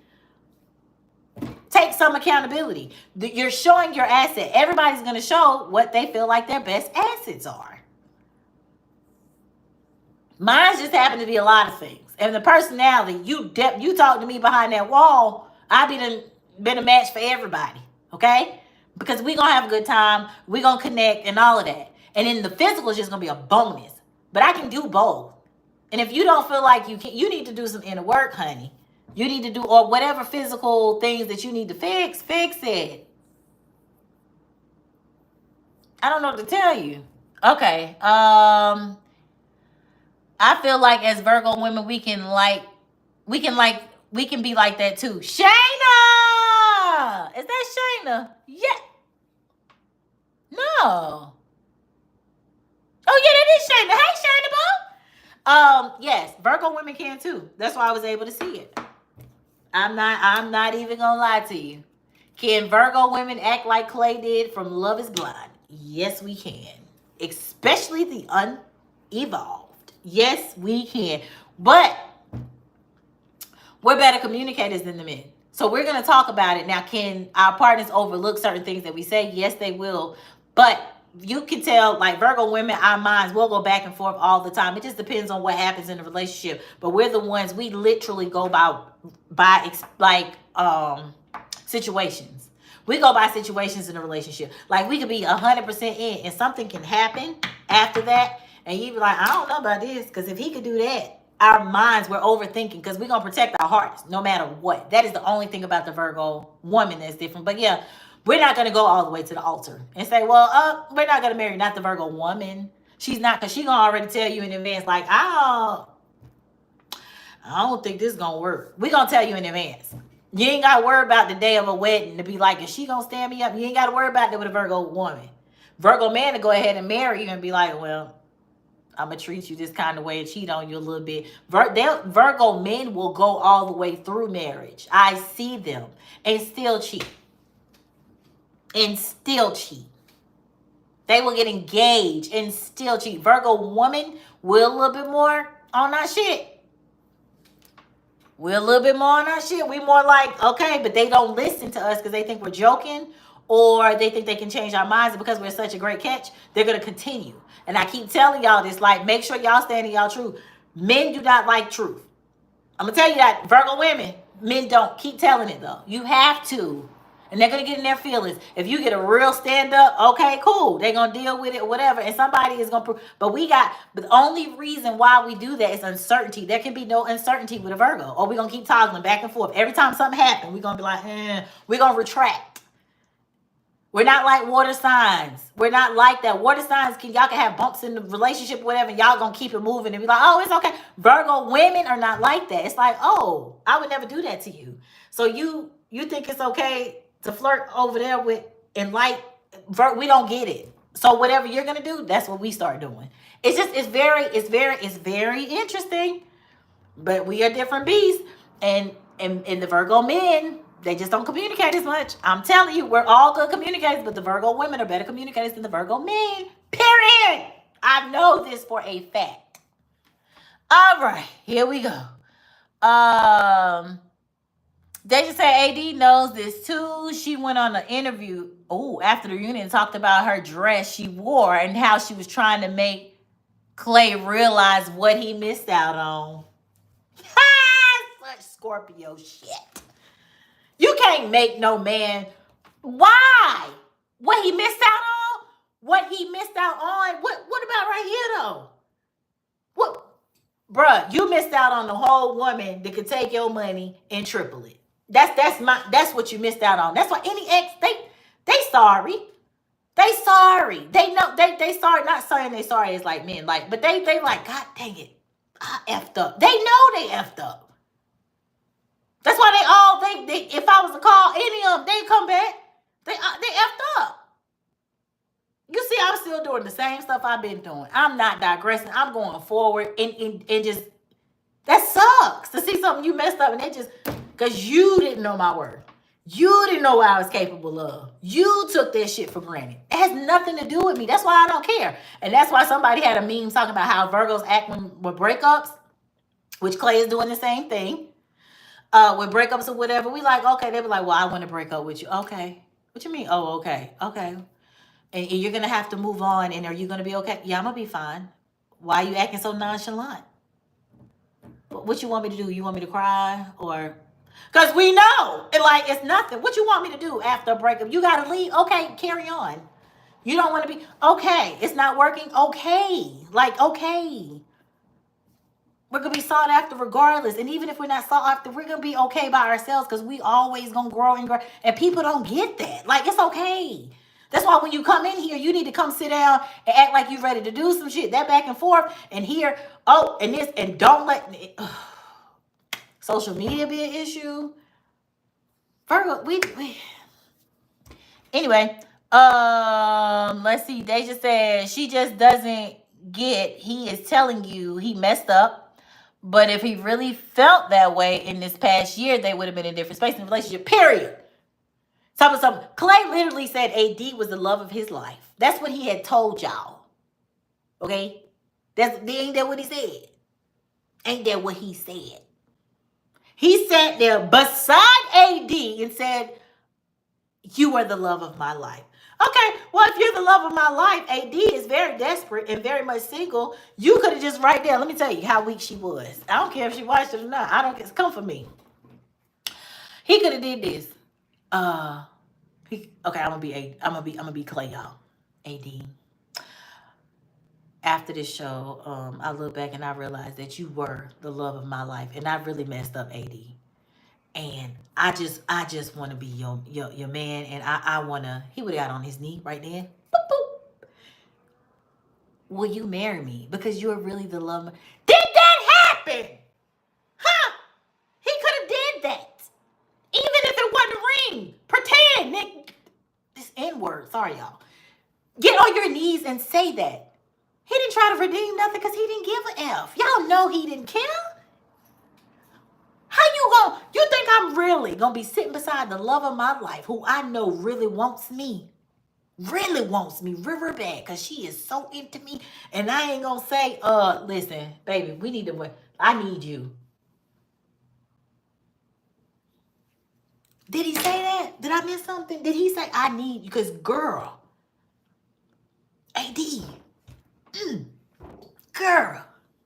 Take some accountability. You're showing your asset. Everybody's going to show what they feel like their best assets are. Mine just happen to be a lot of things. And the personality, you talk to me behind that wall, I been a match for everybody. Okay? Because we're going to have a good time. We're going to connect and all of that. And then the physical is just going to be a bonus. But I can do both. And if you don't feel like you can, you need to do some inner work, honey. You need to do, or whatever physical things that you need to fix it. I don't know what to tell you. Okay. I feel like as Virgo women, we can be like that too. Shayna! Is that Shayna? Yeah. No. Oh yeah, that is Shayna. Hey Shayna, boo. Yes, Virgo women can too. That's why I was able to see it. I'm not even gonna lie to you. Can Virgo women act like Clay did from Love is Blind? Yes, we can. Especially the unevolved. Yes, we can. But we're better communicators than the men. So we're going to talk about it. Now, can our partners overlook certain things that we say? Yes, they will. But you can tell, like Virgo women, our minds will go back and forth all the time. It just depends on what happens in the relationship. But we're the ones, we literally go by situations. We go by situations in a relationship. Like we could be 100% in and something can happen after that. And you be like, I don't know about this. Because if he could do that, our minds, we're overthinking. Because we're going to protect our hearts no matter what. That is the only thing about the Virgo woman that's different. But yeah, we're not going to go all the way to the altar and say, well, we're not going to marry not the Virgo woman. She's not, because she's going to already tell you in advance, like, I don't think this is going to work. We're going to tell you in advance. You ain't got to worry about the day of a wedding to be like, is she going to stand me up? You ain't got to worry about that with a Virgo woman. Virgo man to go ahead and marry you and be like, well, I'm going to treat you this kind of way and cheat on you a little bit. Virgo men will go all the way through marriage. I see them and still cheat. They will get engaged and still cheat. Virgo woman will a little bit more on our shit. We're a little bit more on our shit. We more like, okay, but they don't listen to us because they think we're joking or they think they can change our minds. And because we're such a great catch, they're going to continue. And I keep telling y'all this, like, make sure y'all stand in y'all truth. Men do not like truth. I'm going to tell you that, Virgo women, men don't. Keep telling it, though. You have to. And they're going to get in their feelings. If you get a real stand-up, okay, cool. They're going to deal with it, whatever. And somebody is going to... But the only reason why we do that is uncertainty. There can be no uncertainty with a Virgo. Or we're going to keep toggling back and forth. Every time something happens, we're going to be like, we're going to retract. We're not like water signs. We're not like that. Water signs, y'all can have bumps in the relationship, whatever, and y'all going to keep it moving and be like, oh, it's okay. Virgo women are not like that. It's like, oh, I would never do that to you. So you think it's okay to flirt over there with and like, we don't get it. So whatever you're gonna do, that's what we start doing. It's very interesting. But we are different beasts, and the Virgo men, they just don't communicate as much. I'm telling you, we're all good communicators, but the Virgo women are better communicators than the Virgo men. Period. I know this for a fact. All right, here we go. They just say AD knows this too. She went on an interview after the reunion and talked about her dress she wore and how she was trying to make Clay realize what he missed out on. Such Scorpio shit. You can't make no man. Why? What he missed out on? What he missed out on? What about right here though? What? Bruh, you missed out on the whole woman that could take your money and triple it. That's what you missed out on. That's why any ex, they sorry. They sorry. They know they sorry. Not saying they sorry is like men, like, but they like, God dang it, I effed up. They know they effed up. That's why they if I was to call any of them, they come back. They effed up. still doing the same stuff I've been doing. I'm not digressing. I'm going forward and just, that sucks to see something you messed up and it just, because you didn't know my worth. You didn't know what I was capable of. You took that shit for granted. It has nothing to do with me. That's why I don't care. And that's why somebody had a meme talking about how Virgos act with breakups, which Clay is doing the same thing. With breakups or whatever, we like, okay, they be like, well, I want to break up with you. Okay. What you mean? Oh, okay. Okay. And you're going to have to move on. And are you going to be okay? Yeah, I'm going to be fine. Why are you acting so nonchalant? What you want me to do? You want me to cry? Or, because we know, like, it's nothing. What you want me to do after a breakup? You got to leave. Okay, carry on. You don't want to be, okay. It's not working. Okay. Like, okay. We're going to be sought after regardless. And even if we're not sought after, we're going to be okay by ourselves because we always going to grow and grow. And people don't get that. Like, it's okay. That's why when you come in here, you need to come sit down and act like you're ready to do some shit. That back and forth and here, oh, and this, and don't let social media be an issue. Virgo, we anyway, let's see. They just said she just doesn't get, he is telling you he messed up. But if he really felt that way in this past year, they would have been in a different space in the relationship, period. Something. Clay literally said AD was the love of his life. That's what he had told y'all. Okay? Ain't that what he said? Ain't that what he said? He sat there beside AD and said, you are the love of my life. Okay, well, if you're the love of my life, AD is very desperate and very much single. You could have just right there, let me tell you how weak she was. I don't care if she watched it or not. I don't care. Come for me. He could have did this. Okay, I'm gonna be Clay, y'all. AD. After this show, I look back and I realized that you were the love of my life, and I really messed up, AD. And I just want to be your man, and I wanna. He would have got on his knee right there. Boop, boop. Will you marry me? Because you're really the love. Did that happen? Huh? He could have did that, even if it wasn't a ring. Pretend, Nick. This N-word. Sorry, y'all. Get on your knees and say that. He didn't try to redeem nothing because he didn't give a F. Y'all know he didn't care. How you think I'm really gonna be sitting beside the love of my life, who I know really wants me real bad, because she is so into me, and I ain't gonna say, listen, baby, we need to, I need you. Did he say that? Did I miss something? Did he say I need you? Because girl, AD, girl,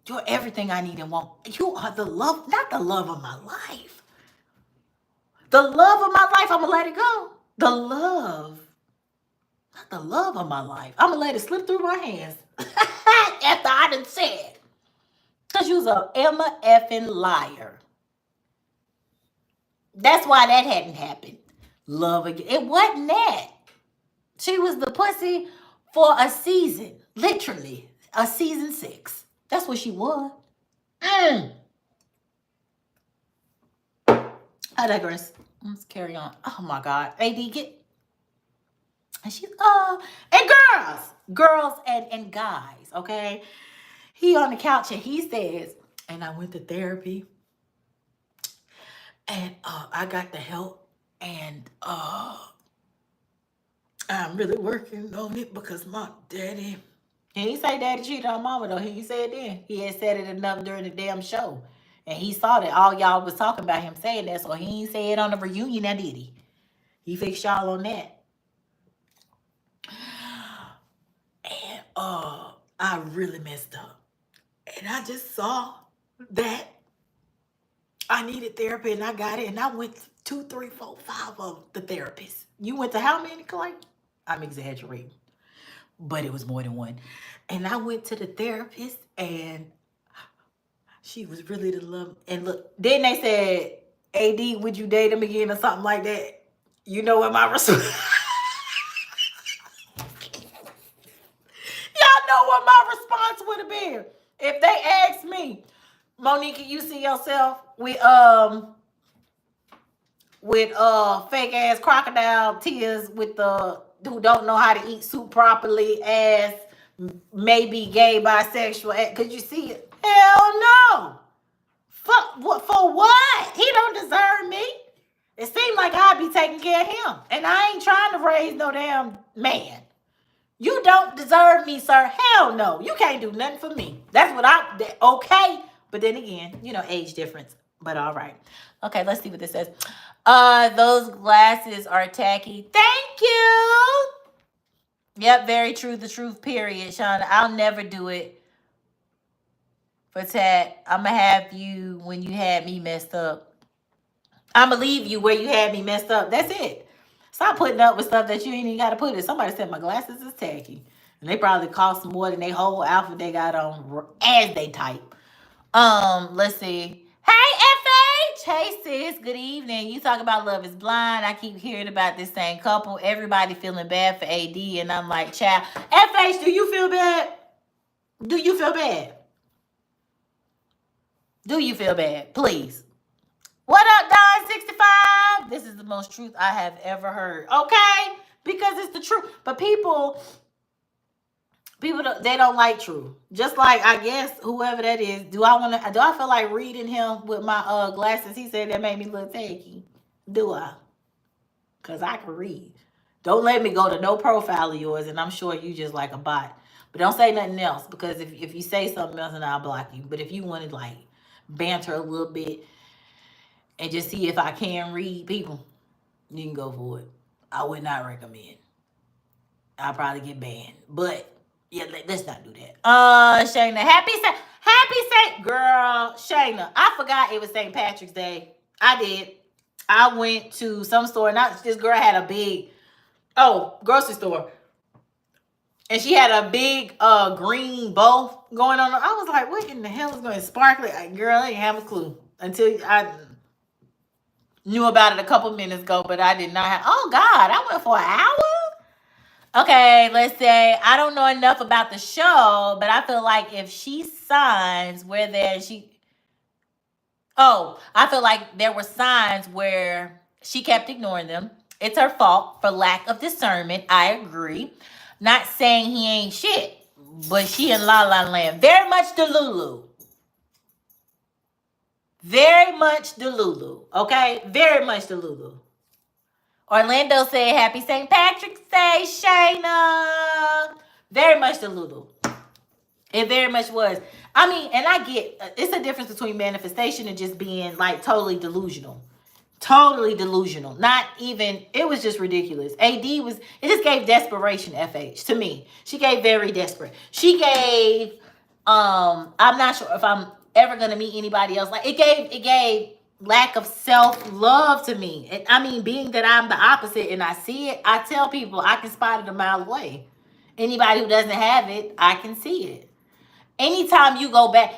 you're everything I need and want. You are the love, not the love of my life. The love of my life, I'm going to let it go. The love, not the love of my life. I'm going to let it slip through my hands after I done said. Because you was a Emma effing liar. That's why that hadn't happened. Love again. It wasn't that. She was the pussy for a season. Literally. A season 6. That's what she was. I digress. Let's carry on. Oh my God. AD, get. And she's, and girls and guys, okay? He on the couch and he says, and I went to therapy and I got the help and I'm really working on it because my daddy, he ain't say daddy cheated on mama though. He said then. He had said it enough during the damn show. And he saw that all y'all was talking about him saying that, so he ain't say it on the reunion, now did he? He fixed y'all on that. And I really messed up. And I just saw that I needed therapy and I got it. And I went 2, 3, 4, 5 of the therapists. You went to how many, Clay? I'm exaggerating. But it was more than one. And I went to the therapist and she was really the love. And look, then they said, AD, would you date him again or something like that? You know what my response? Y'all know what my response would have been. If they asked me, Monique, you see yourself with fake ass crocodile tears with the don't know how to eat soup properly as maybe gay, bisexual. Could you see it? Hell no. For what? He don't deserve me. It seemed like I'd be taking care of him. And I ain't trying to raise no damn man. You don't deserve me, sir. Hell no. You can't do nothing for me. That's what okay. But then again, age difference. But all right. Okay, let's see what this says. Those glasses are tacky. Thank you. Yep, very true. The truth, period, Shauna. I'll never do it for Tat. I'm going to have you when you had me messed up. I'm going to leave you where you had me messed up. That's it. Stop putting up with stuff that you ain't even got to put in. Somebody said my glasses is tacky. And they probably cost more than they whole outfit they got on as they type. Let's see. Hey, FH. Hey, sis. Good evening. You talk about Love is Blind. I keep hearing about this same couple. Everybody feeling bad for AD. And I'm like, child. FH, do you feel bad? Do you feel bad? Do you feel bad? Please. What up, Don65? This is the most truth I have ever heard. Okay? Because it's the truth. But people they don't like truth. Just like, I guess, whoever that is. Do I feel like reading him with my glasses? He said that made me look tacky. Do I? Because I can read. Don't let me go to no profile of yours, and I'm sure you just like a bot. But don't say nothing else, because if you say something else, then I'll block you. But if you want to, like, banter a little bit and just see if I can read people, you can go for it. I would not recommend. I'll probably get banned. But yeah, let's not do that. Shayna, happy Saint girl, Shayna. I forgot it was St. Patrick's Day. I did. I went to some store. Not this girl had a big grocery store. And she had a big green bow going on. I was like, what in the hell is going to sparkle? Girl, I didn't have a clue until I knew about it a couple minutes ago, but I did not have. Oh, God, I went for an hour? Okay, let's say I don't know enough about the show, but I feel like if she signs I feel like there were signs where she kept ignoring them. It's her fault for lack of discernment. I agree. Not saying he ain't shit, but she in La La Land. Very much Delulu. Very much Delulu. Okay? Very much Delulu. Orlando said, happy St. Patrick's Day, Shayna. Very much Delulu. It very much was. I mean, and I get, it's a difference between manifestation and just being like totally delusional. Totally delusional. Not even, it was just ridiculous. It just gave desperation, FH, to me. She gave very desperate. She gave, I'm not sure if I'm ever going to meet anybody else. Like, it gave lack of self-love to me. I mean, being that I'm the opposite and I see it, I tell people I can spot it a mile away. Anybody who doesn't have it, I can see it. Anytime you go back,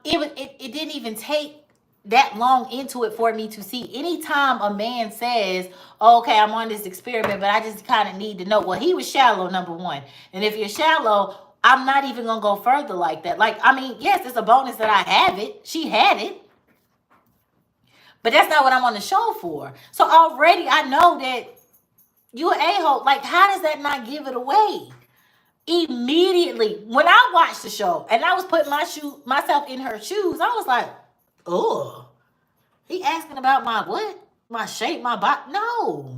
it didn't even take that long into it for me to see. Anytime a man says, okay, I'm on this experiment, but I just kind of need to know. Well, he was shallow, number one. And if you're shallow, I'm not even going to go further like that. Like, I mean, yes, it's a bonus that I have it. She had it. But that's not what I'm on the show for. So already I know that you're an a-hole. Like, how does that not give it away? Immediately, when I watched the show and I was putting myself in her shoes, I was like, oh, he asking about my what? My shape, my body? No.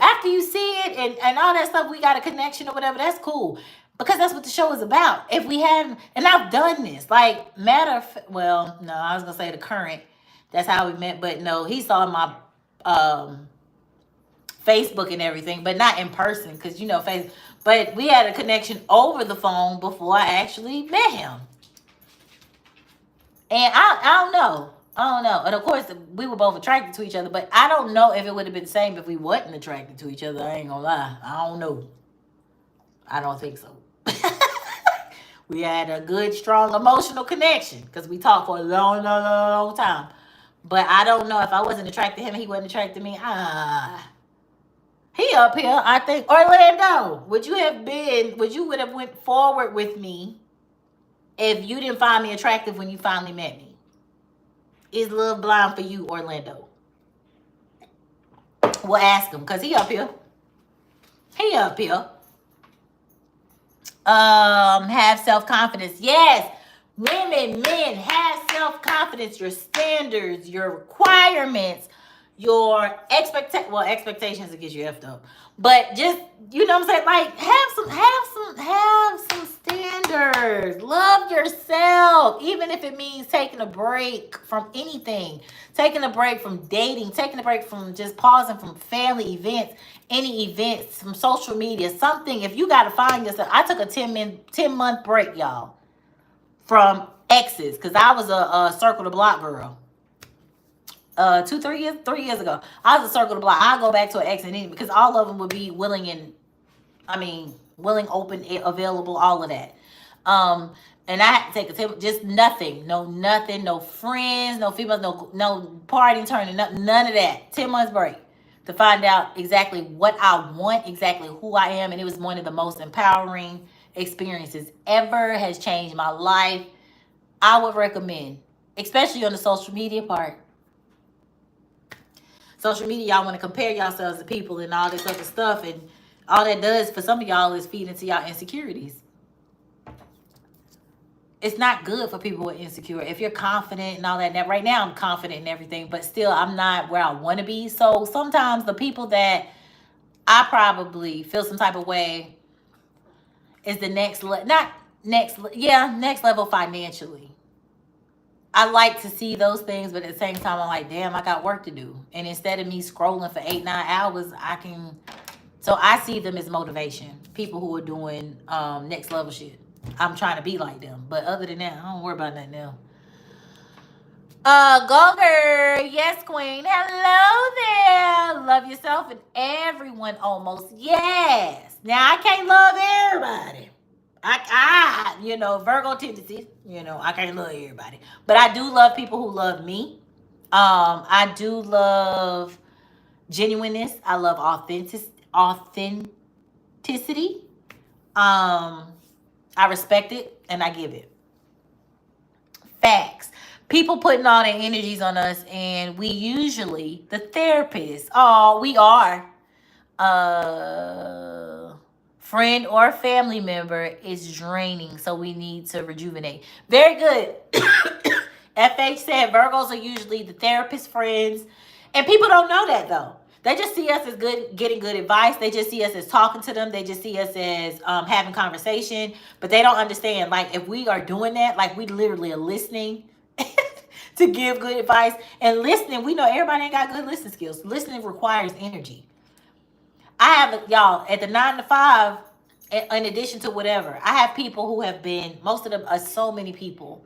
After you see it and all that stuff, we got a connection or whatever, that's cool. Because that's what the show is about. If we hadn't, and I've done this, like, I was going to say the current, that's how we met, but no, he saw my Facebook and everything, but not in person, because, but we had a connection over the phone before I actually met him. And I don't know. And of course, we were both attracted to each other, but I don't know if it would have been the same if we wasn't attracted to each other. I ain't gonna lie. I don't know. I don't think so. We had a good, strong emotional connection because we talked for a long, long, long, long time. But I don't know if I wasn't attracted to him, he wasn't attracted to me. He up here, I think. Orlando, would you have went forward with me if you didn't find me attractive when you finally met me? Is love blind for you, Orlando? We'll ask him, because he up here. He up here. Have self-confidence. Yes. Women, men, have self-confidence. Your standards, your requirements, your expectations to get you effed up. But just, you know what I'm saying? Like, have some standards. Love yourself. Even if it means taking a break from anything, taking a break from dating, taking a break from just pausing from family events, any events, from social media, something. If you got to find yourself, I took a 10-month break, y'all, from exes, because I was a circle the block girl. 3 years ago, I was a circle the block. I go back to an ex and any, because all of them would be willing and, willing, open, available, all of that. And I had to take just nothing, no friends, no females, no partying, turning up, none of that. 10 months break to find out exactly what I want, exactly who I am, and it was one of the most empowering experiences ever. Has changed my life. I would recommend, especially on the social media part. Social media, y'all want to compare yourselves to people and all this other stuff, and all that does for some of y'all is feed into y'all insecurities. It's not good for people who are insecure. If you're confident and all that, right now I'm confident in everything, but still I'm not where I want to be. So sometimes the people that I probably feel some type of way is the next level financially. I like to see those things, but at the same time, I'm like, damn, I got work to do. And instead of me scrolling for 8-9 hours, so I see them as motivation. People who are doing next level shit. I'm trying to be like them. But other than that, I don't worry about nothing else. Golger, yes, queen. Hello there. Love yourself and everyone almost. Yes. Now I can't love everybody. Virgo tendencies. I can't love everybody, but I do love people who love me. I do love genuineness. I love authenticity. I respect it and I give it. Facts. People putting all their energies on us, and we usually, the therapist, we are friend or family member is draining, so we need to rejuvenate. Very good. FH said Virgos are usually the therapist friends, and people don't know that though. They just see us as good, getting good advice. They just see us as talking to them. They just see us as having conversation, but they don't understand. Like, if we are doing that, like, we literally are listening to give good advice. And listening, we know everybody ain't got good listening skills. Listening requires energy. I have, y'all, at the 9 to 5, in addition to whatever, I have people who have been, most of them are so many people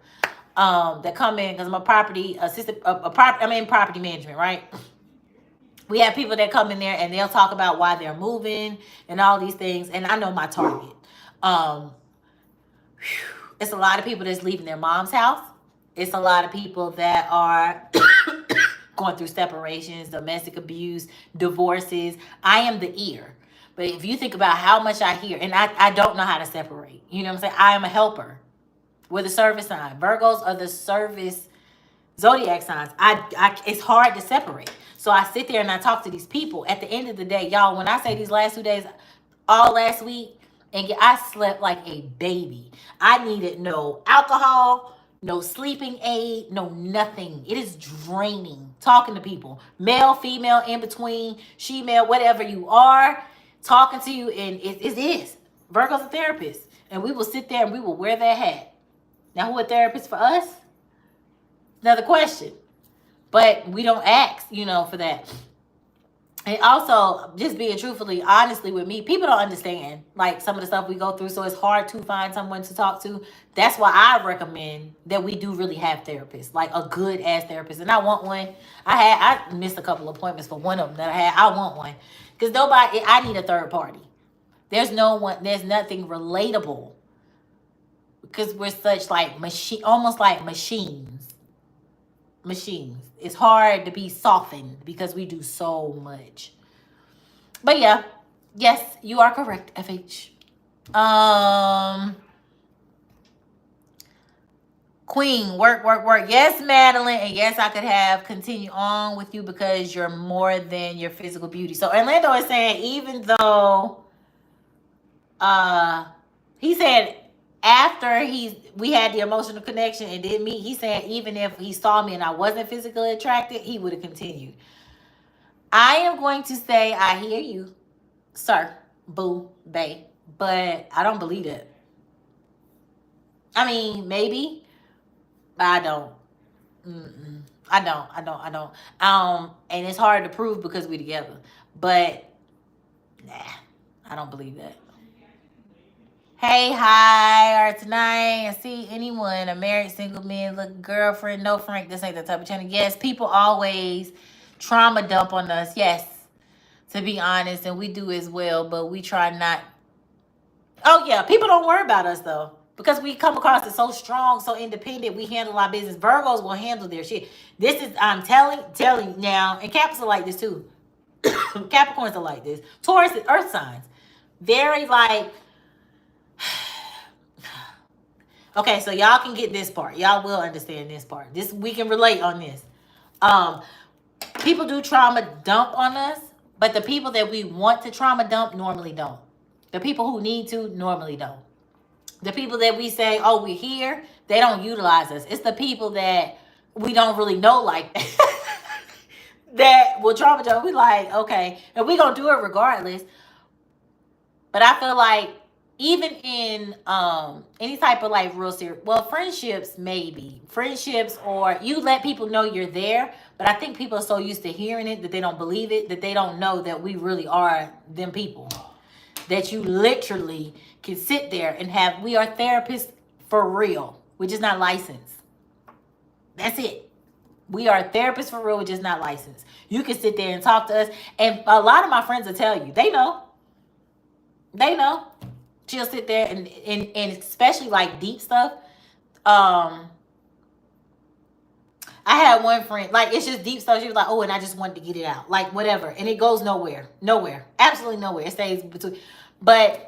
that come in, because I'm a property assistant, I'm in property management, right? We have people that come in there and they'll talk about why they're moving and all these things. And I know my target. It's a lot of people that's leaving their mom's house. It's a lot of people that are going through separations, domestic abuse, divorces. I am the ear. But if you think about how much I hear, and I don't know how to separate. You know what I'm saying? I am a helper. We're the service sign. Virgos are the service zodiac signs. It's hard to separate. So I sit there and I talk to these people. At the end of the day, y'all, when I say these last 2 days, all last week, and I slept like a baby. I needed no alcohol, no sleeping aid, no nothing. It is draining talking to people. Male, female, in between, she-male, whatever you are, talking to you, and it is. Virgo's a therapist. And we will sit there and we will wear that hat. Now, who a therapist for us? Another question. But we don't ask, for that. And also, just being truthfully, honestly with me, people don't understand, like, some of the stuff we go through. So it's hard to find someone to talk to. That's why I recommend that we do really have therapists, like a good ass therapist. And I want one. I missed a couple appointments for one of them that I had. I want one. Because I need a third party. There's nothing relatable. Because we're such like almost like machines. It's hard to be softened because we do so much. But yeah, yes, you are correct, FH. Queen, work. Yes, Madeline, and yes, I could have continued on with you because you're more than your physical beauty. So Orlando is saying, even though Uh, he said after we had the emotional connection and didn't meet, he said even if he saw me and I wasn't physically attracted, he would have continued. I am going to say I hear you, sir, boo, bae, but I don't believe it. I mean, maybe, but I don't. Mm-mm. I don't. And it's hard to prove because we together. But nah, I don't believe that. Hey, hi, or tonight, I see anyone, a married single man, look, girlfriend, no Frank, this ain't the type of channel. Yes, people always trauma dump on us. Yes, to be honest, and we do as well, but we try not. Oh yeah, people don't worry about us though. Because we come across as so strong, so independent, we handle our business. Virgos will handle their shit. This is I'm telling now, and Capricorns are like this too. Capricorns are like this. Taurus is earth signs. Very like okay, so y'all can get this part. Y'all will understand this part. This we can relate on this. Um, People do trauma dump on us, but the people that we want to trauma dump normally don't. The people who need to normally don't. The people that we say, oh, we're here, they don't utilize us. It's the people that we don't really know like that. That will trauma dump. We like, okay, and we gonna do it regardless. But I feel like even in any type of like real serious, well, friendships maybe friendships, or you let people know you're there. But I think people are so used to hearing it that they don't believe it, that they don't know that we really are them people. That you literally can sit there and have. We are therapists for real. We're just not licensed. That's it. We are therapists for real. We're just not licensed. You can sit there and talk to us, and a lot of my friends will tell you they know. They know. She'll sit there and especially like deep stuff. I had one friend, like it's just deep stuff. She was like, oh, and I just wanted to get it out. Like whatever. And it goes nowhere. Nowhere. Absolutely nowhere. It stays between. But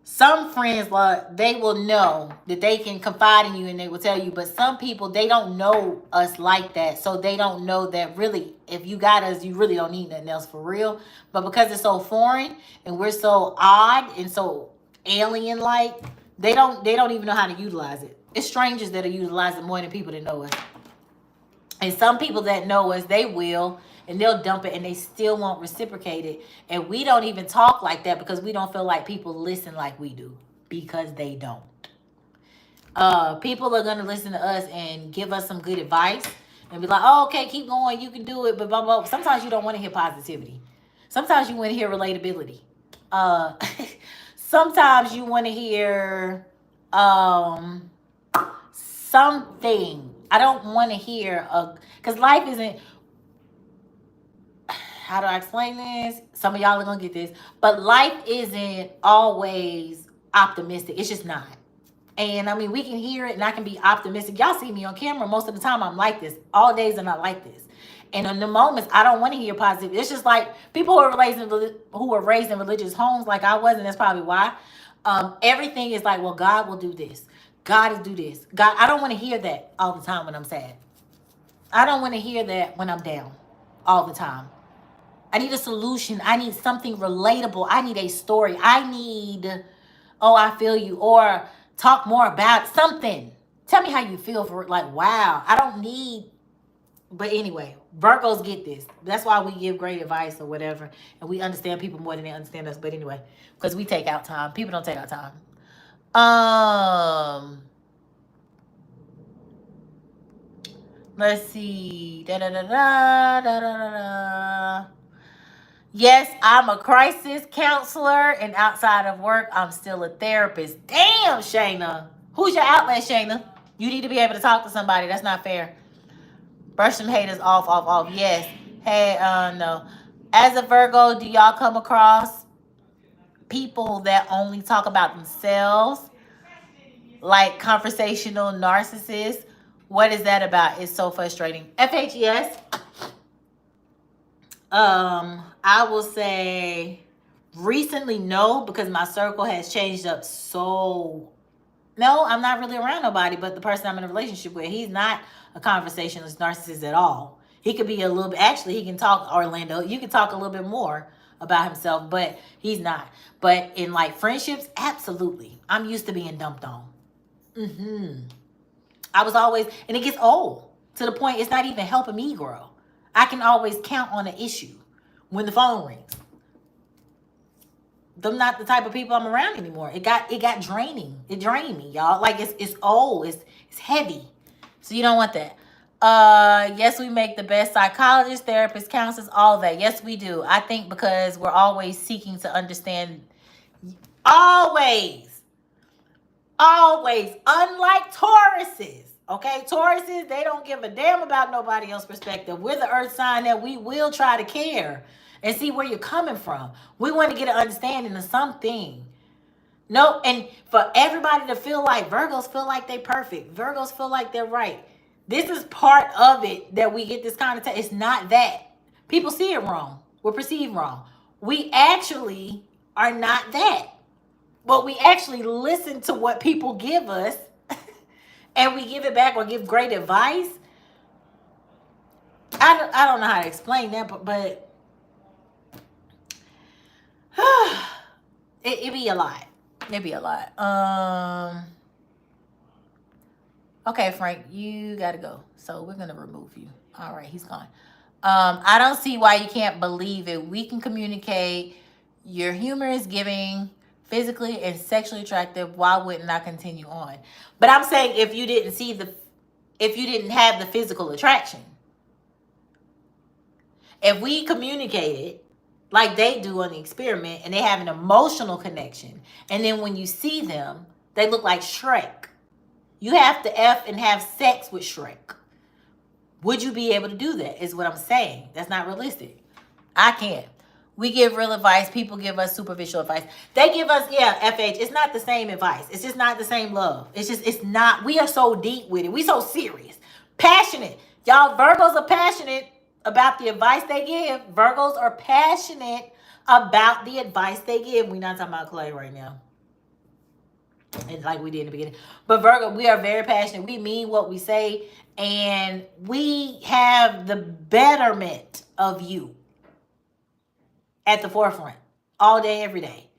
some friends, like, they will know that they can confide in you and they will tell you. But some people, they don't know us like that. So they don't know that really, if you got us, you really don't need nothing else for real. But because it's so foreign and we're so odd and so alien like, they don't even know how to utilize it. It's strangers that are utilizing more than people that know us. And some people that know us, they will, and they'll dump it and they still won't reciprocate it. And we don't even talk like that because we don't feel like people listen like we do, because they don't. People are going to listen to us and give us some good advice and be like, oh, okay, keep going, you can do it, but blah, blah. Sometimes you don't want to hear positivity. Sometimes you want to hear relatability. Sometimes you want to hear something. I don't want to hear because life isn't. How do I explain this? Some of y'all are gonna get this, but life isn't always optimistic. It's just not. And I mean, we can hear it, and I can be optimistic. Y'all see me on camera most of the time. I'm like this. All days are not like this. And in the moments, I don't want to hear positive. It's just like people who are raised in religious homes, like I was, and that's probably why. Everything is like, well, God will do this. God will do this. God, I don't want to hear that all the time when I'm sad. I don't want to hear that when I'm down all the time. I need a solution. I need something relatable. I need a story. I need, oh, I feel you. Or talk more about something. Tell me how you feel for it. Like, wow, I don't need. But anyway, Virgos get this. That's why we give great advice or whatever. And we understand people more than they understand us. But anyway, because we take out time. People don't take out time. Let's see. Da da da da da da da. Yes, I'm a crisis counselor, and outside of work, I'm still a therapist. Damn, Shayna. Who's your outlet, Shayna? You need to be able to talk to somebody. That's not fair. Brush some haters off, off, off. Yes. Hey, no. As a Virgo, do y'all come across people that only talk about themselves? Like conversational narcissists? What is that about? It's so frustrating. FHES. I will say recently no, because my circle has changed up so. No, I'm not really around nobody but the person I'm in a relationship with. He's not a conversationalist narcissist at all. He could be a little bit, actually, he can talk, Orlando, you can talk a little bit more about himself, but he's not. But in like friendships, absolutely. I'm used to being dumped on. I was always, and it gets old to the point it's not even helping me grow. I can always count on an issue when the phone rings. Them not the type of people I'm around anymore. It got draining. It drained me, y'all. Like it's old. It's heavy. So you don't want that. Yes, we make the best psychologists, therapists, counselors, all that. Yes, we do. I think because we're always seeking to understand. Always. Always. Unlike Tauruses. Okay, Tauruses, they don't give a damn about nobody else's perspective. We're the earth sign that we will try to care and see where you're coming from. We want to get an understanding of something. No, and for everybody to feel like Virgos feel like they perfect. Virgos feel like they're right. This is part of it that we get this kind of it's not that. People see it wrong. We're perceived wrong. We actually are not that. But we actually listen to what people give us and we give it back or give great advice. I don't know how to explain that, but it be a lot. It be a lot. Okay, Frank, you gotta go. So we're gonna remove you. All right, he's gone. I don't see why you can't believe it. We can communicate. Your humor is giving, physically and sexually attractive. Why wouldn't I continue on? But I'm saying if you didn't have the physical attraction, if we communicated like they do on the experiment and they have an emotional connection, and then when you see them, they look like Shrek. You have to F and have sex with Shrek. Would you be able to do that? Is what I'm saying. That's not realistic. I can't. We give real advice. People give us superficial advice. They give us, FH. It's not the same advice. It's just not the same love. It's not. We are so deep with it. We so serious. Passionate. Y'all, Virgos are passionate about the advice they give. Virgos are passionate about the advice they give. We're not talking about Clay right now. And like we did in the beginning. But Virgo, we are very passionate. We mean what we say. And we have the betterment of you at the forefront all day, every day.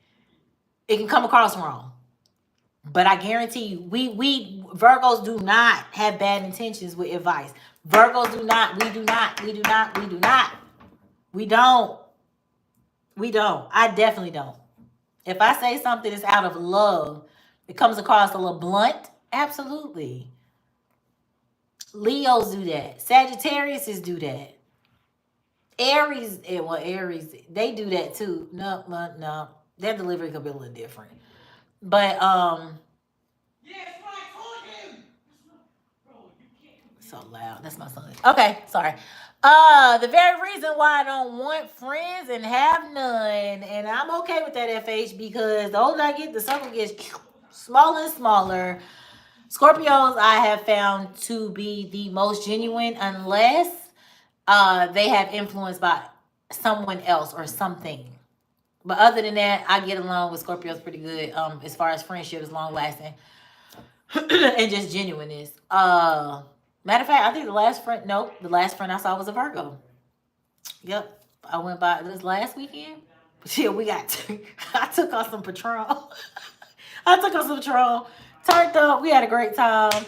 It can come across wrong. But I guarantee you, we Virgos do not have bad intentions with advice. Virgos do not. We do not. We do not. We do not. We don't. We don't. I definitely don't. If I say something that's out of love, it comes across a little blunt. Absolutely. Leos do that. Sagittarius do that. Aries, they do that too. No. Their delivery could be a little different. But so loud. That's my son. Okay, sorry. The very reason why I don't want friends and have none, and I'm okay with that, FH, because the older I get, the circle gets smaller and smaller. Scorpios I have found to be the most genuine unless they have influenced by someone else or something. But other than that, I get along with Scorpios pretty good as far as friendship is long lasting and just genuineness. Matter of fact, I think the last friend I saw was a Virgo. Yep. I went by this last weekend. Yeah, I took on some Patron. Turned up. We had a great time.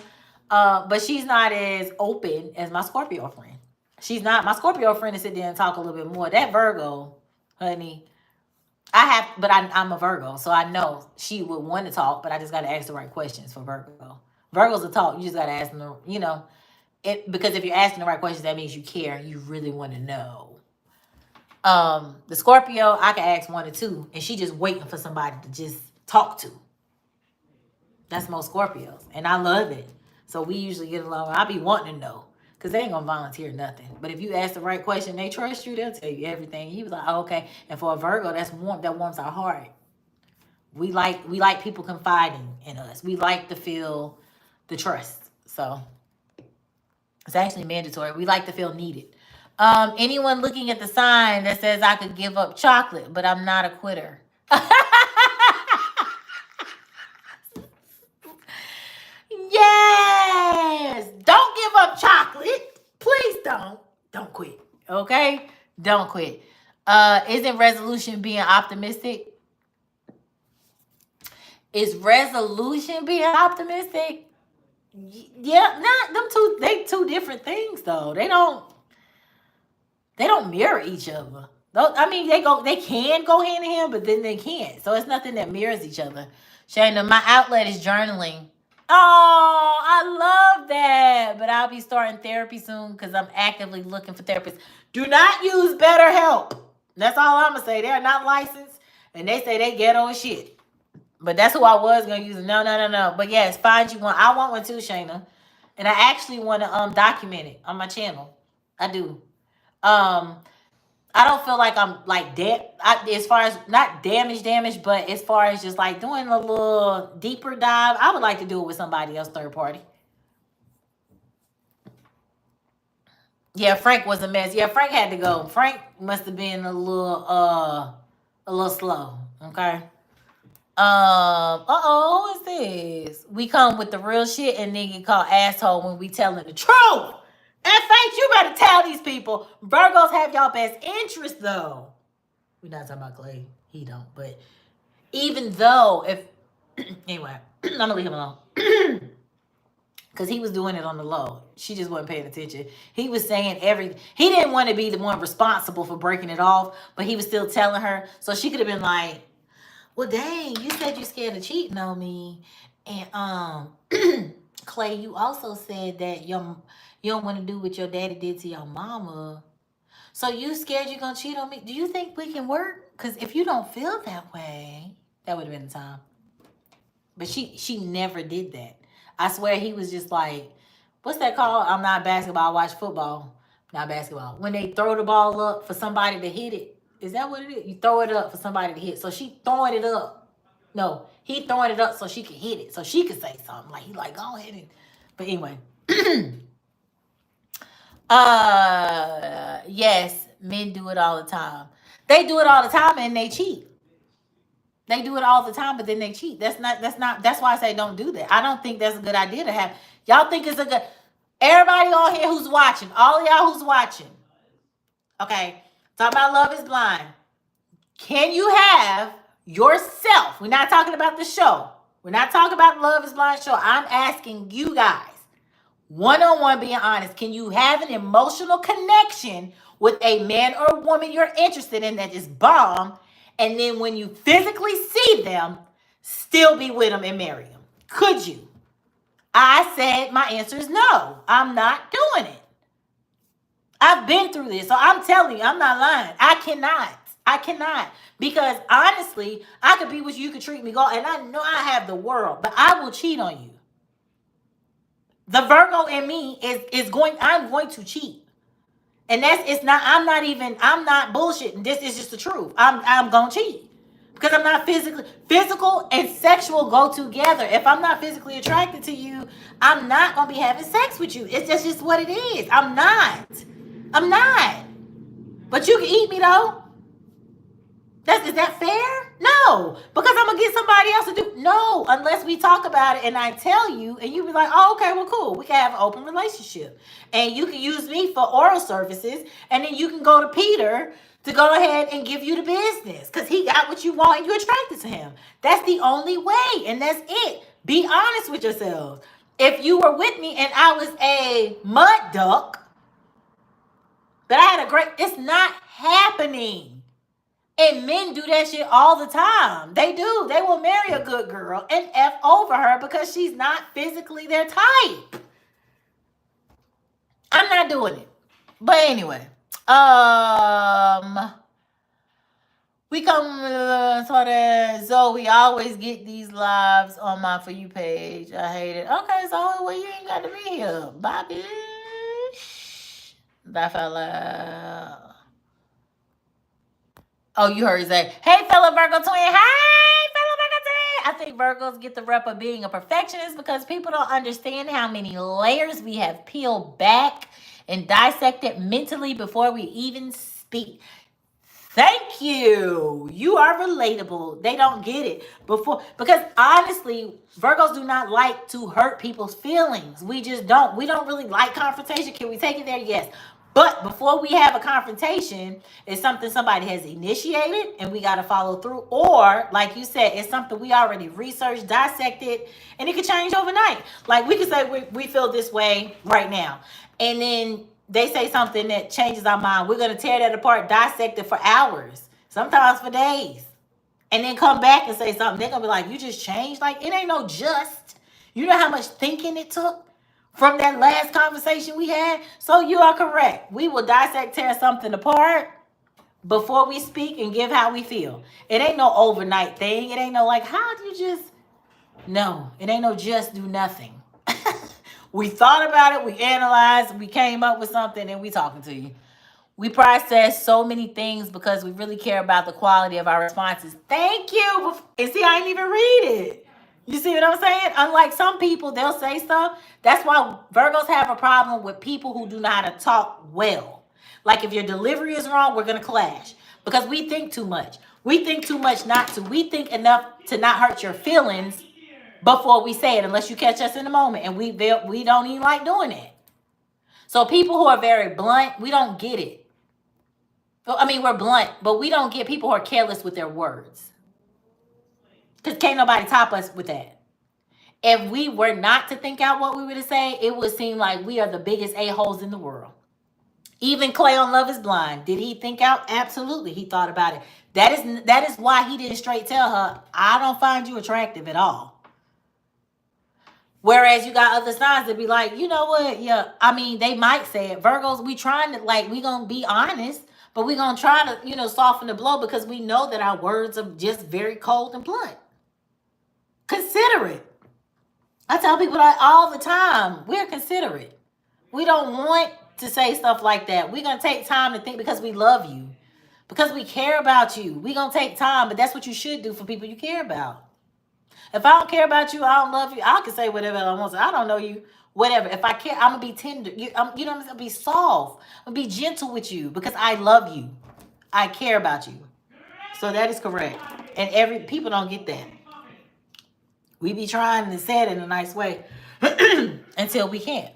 But she's not as open as my Scorpio friend. She's not. My Scorpio friend to sit there and talk a little bit more. That Virgo, honey, I'm a Virgo, so I know she would want to talk, but I just got to ask the right questions for Virgo. Virgos will talk. You just got to ask them, because if you're asking the right questions, that means you care. You really want to know. The Scorpio, I can ask one or two, and she just waiting for somebody to just talk to. That's most Scorpios, and I love it. So we usually get along. I be wanting to know, because they ain't going to volunteer nothing. But if you ask the right question, they trust you, they'll tell you everything. You be like, oh, okay. And for a Virgo, that warms our heart. We like people confiding in us. We like to feel the trust. So it's actually mandatory. We like to feel needed. Anyone looking at the sign that says I could give up chocolate, but I'm not a quitter. Yes! Don't give up chocolate. Please don't. Don't quit. Okay? Don't quit. Isn't resolution being optimistic? Is resolution being optimistic? Yeah, not them two. They two different things though. They don't mirror each other. I mean, they can go hand in hand, but then they can't. So it's nothing that mirrors each other. Shayna, my outlet is journaling. Oh, I love that. But I'll be starting therapy soon because I'm actively looking for therapists. Do not use BetterHelp. That's all I'm gonna say. They're not licensed, and they say they ghetto as shit. But that's who I was gonna use. No, no, no, no. But yes, find you one. I want one too, Shayna. And I actually want to document it on my channel. I do. Um, I don't feel like I'm like as far as not damage, but as far as just like doing a little deeper dive, I would like to do it with somebody else, third party. Yeah, Frank was a mess. Yeah, Frank had to go. Frank must have been a little slow. Okay. Who is this? We come with the real shit and then get called asshole when we telling the truth. And Faith, you better tell these people. Virgos have y'all best interest though. We're not talking about Clay. He don't. But even though if anyway, I'm gonna leave him alone. Because he was doing it on the low. She just wasn't paying attention. He was saying he didn't want to be the one responsible for breaking it off, but he was still telling her. So she could have been like, well, dang, you said you scared of cheating on me. And Clay, you also said that you don't want to do what your daddy did to your mama. So you scared you're gonna cheat on me? Do you think we can work? Because if you don't feel that way, that would have been the time. But she never did that. I swear he was just like, what's that called? I'm not basketball, I watch football. Not basketball. When they throw the ball up for somebody to hit it. Is that what it is? You throw it up for somebody to hit. So she throwing it up. No, he throwing it up so she can hit it. So she could say something. Like he like, go ahead and but anyway. Yes, men do it all the time. They do it all the time and they cheat. They do it all the time, but then they cheat. That's why I say don't do that. I don't think that's a good idea to have. Y'all think it's a good everybody on here who's watching, all of y'all who's watching. Okay. Talk about Love is Blind. Can you have yourself? We're not talking about the show. We're not talking about Love is Blind show. I'm asking you guys, one-on-one, being honest. Can you have an emotional connection with a man or woman you're interested in that is bomb? And then when you physically see them, still be with them and marry them? Could you? I said my answer is no. I'm not doing it. I've been through this. So I'm telling you, I'm not lying. I cannot. Because honestly, I could be with you, you could treat me well, and I know I have the world, but I will cheat on you. The Virgo in me I'm going to cheat. And I'm not bullshitting. This is just the truth. I'm gonna cheat. Because I'm not physical and sexual go together. If I'm not physically attracted to you, I'm not gonna be having sex with you. It's just what it is. I'm not. But you can eat me though. Is that fair? No. Because I'm gonna get somebody else to do. No, unless we talk about it and I tell you and you be like, oh, okay, well, cool. We can have an open relationship. And you can use me for oral services, and then you can go to Peter to go ahead and give you the business. Because he got what you want and you're attracted to him. That's the only way, and that's it. Be honest with yourselves. If you were with me and I was a mud duck, but I had it's not happening. And men do that shit all the time. They do. They will marry a good girl and F over her because she's not physically their type. I'm not doing it. But anyway. We come so we always get these lives on my For You page. I hate it. Okay, so well, you ain't got to be here. Bye, bitch. Bye, fella. Oh, you heard Zach. Hey, fellow Virgo twin. Hey, fellow Virgo twin. I think Virgos get the rep of being a perfectionist because people don't understand how many layers we have peeled back and dissected mentally before we even speak. Thank you. You are relatable. They don't get it because honestly, Virgos do not like to hurt people's feelings. We just don't. We don't really like confrontation. Can we take it there? Yes. But before we have a confrontation, it's something somebody has initiated and we got to follow through. Or, like you said, it's something we already researched, dissected, and it could change overnight. Like we could say we feel this way right now. And then they say something that changes our mind. We're going to tear that apart, dissect it for hours, sometimes for days. And then come back and say something. They're going to be like, you just changed? Like, it ain't no just. You know how much thinking it took from that last conversation we had? So you are correct. We will dissect, tear something apart before we speak and give how we feel. It ain't no overnight thing. It ain't no like, how do you just... No, it ain't no just do nothing. We thought about it, we analyzed, we came up with something, and we talking to you. We process so many things because we really care about the quality of our responses. Thank you. And see, I ain't even read it. You see what I'm saying? Unlike some people, they'll say stuff. That's why Virgos have a problem with people who do know how to talk well. Like if your delivery is wrong, we're going to clash because we think too much. We think too much not to. We think enough to not hurt your feelings before we say it, unless you catch us in the moment. And we don't even like doing it. So people who are very blunt, we don't get it. I mean, we're blunt, but we don't get people who are careless with their words. Because can't nobody top us with that. If we were not to think out what we were to say, it would seem like we are the biggest a-holes in the world. Even Clay on Love is Blind. Did he think out? Absolutely. He thought about it. That is why he didn't straight tell her, I don't find you attractive at all. Whereas you got other signs that be like, you know what? Yeah, I mean, they might say it. Virgos, we trying to, like, we going to be honest, but we going to try to, soften the blow because we know that our words are just very cold and blunt. Considerate. I tell people that all the time. We're considerate. We don't want to say stuff like that. We're going to take time to think because we love you. Because we care about you. We're going to take time, but that's what you should do for people you care about. If I don't care about you, I don't love you, I can say whatever I want to. I don't know you, whatever. If I care, I'm going to be tender. You know what I'm saying? I'm going to be soft. I'm going to be gentle with you because I love you. I care about you. So that is correct. And people don't get that. We be trying to say it in a nice way until we can't.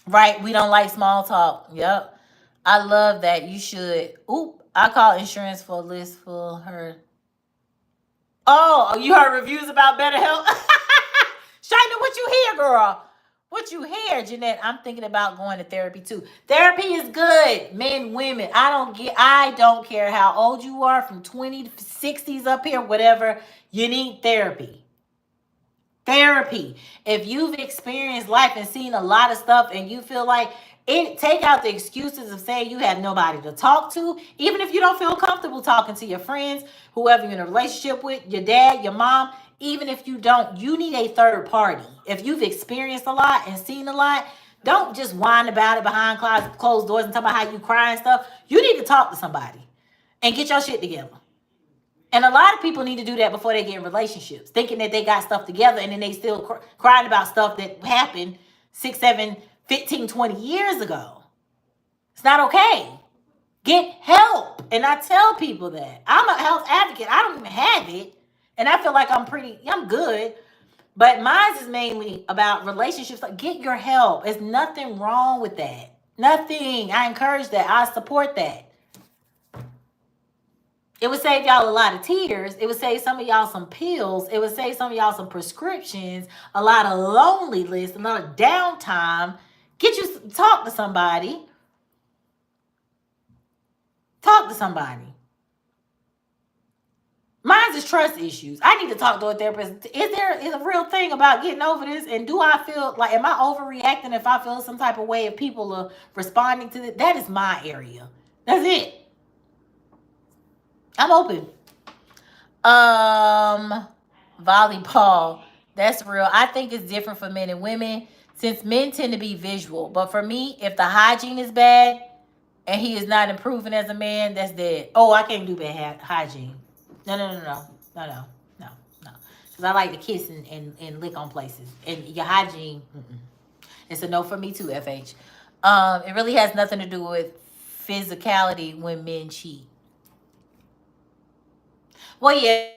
Right? We don't like small talk. Yep. I love that. You should. Oop. I call insurance for a list for her. Oh, you heard reviews about BetterHelp? Shayna, what you hear, girl? What you hear, Jeanette? I'm thinking about going to therapy too. Therapy is good, men, women. I don't care how old you are, from 20 to 60s up here, whatever. You need therapy. Therapy. If you've experienced life and seen a lot of stuff and you feel like it, take out the excuses of saying you have nobody to talk to. Even if you don't feel comfortable talking to your friends, whoever you're in a relationship with, your dad, your mom, even if you don't, you need a third party. If you've experienced a lot and seen a lot, don't just whine about it behind closed doors and talk about how you cry and stuff. You need to talk to somebody and get your shit together. And a lot of people need to do that before they get in relationships, thinking that they got stuff together and then they still crying about stuff that happened 6, 7, 15, 20 years ago. It's not okay. Get help. And I tell people that. I'm a health advocate. I don't even have it. And I feel like I'm good. But mine is mainly about relationships. Like, get your help. There's nothing wrong with that. Nothing. I encourage that. I support that. It would save y'all a lot of tears. It would save some of y'all some pills. It would save some of y'all some prescriptions, a lot of loneliness, a lot of downtime. Talk to somebody. Talk to somebody. Mine's is trust issues. I need to talk to a therapist. Is a real thing about getting over this? And do I feel like, am I overreacting if I feel some type of way if people are responding to it? That is my area. That's it. I'm open. Volleyball. That's real. I think it's different for men and women since men tend to be visual. But for me, if the hygiene is bad and he is not improving as a man, that's dead. Oh, I can't do bad hygiene. No. Because I like to kiss and lick on places. And your hygiene, it's a no for me too, FH. It really has nothing to do with physicality when men cheat. Well, yeah.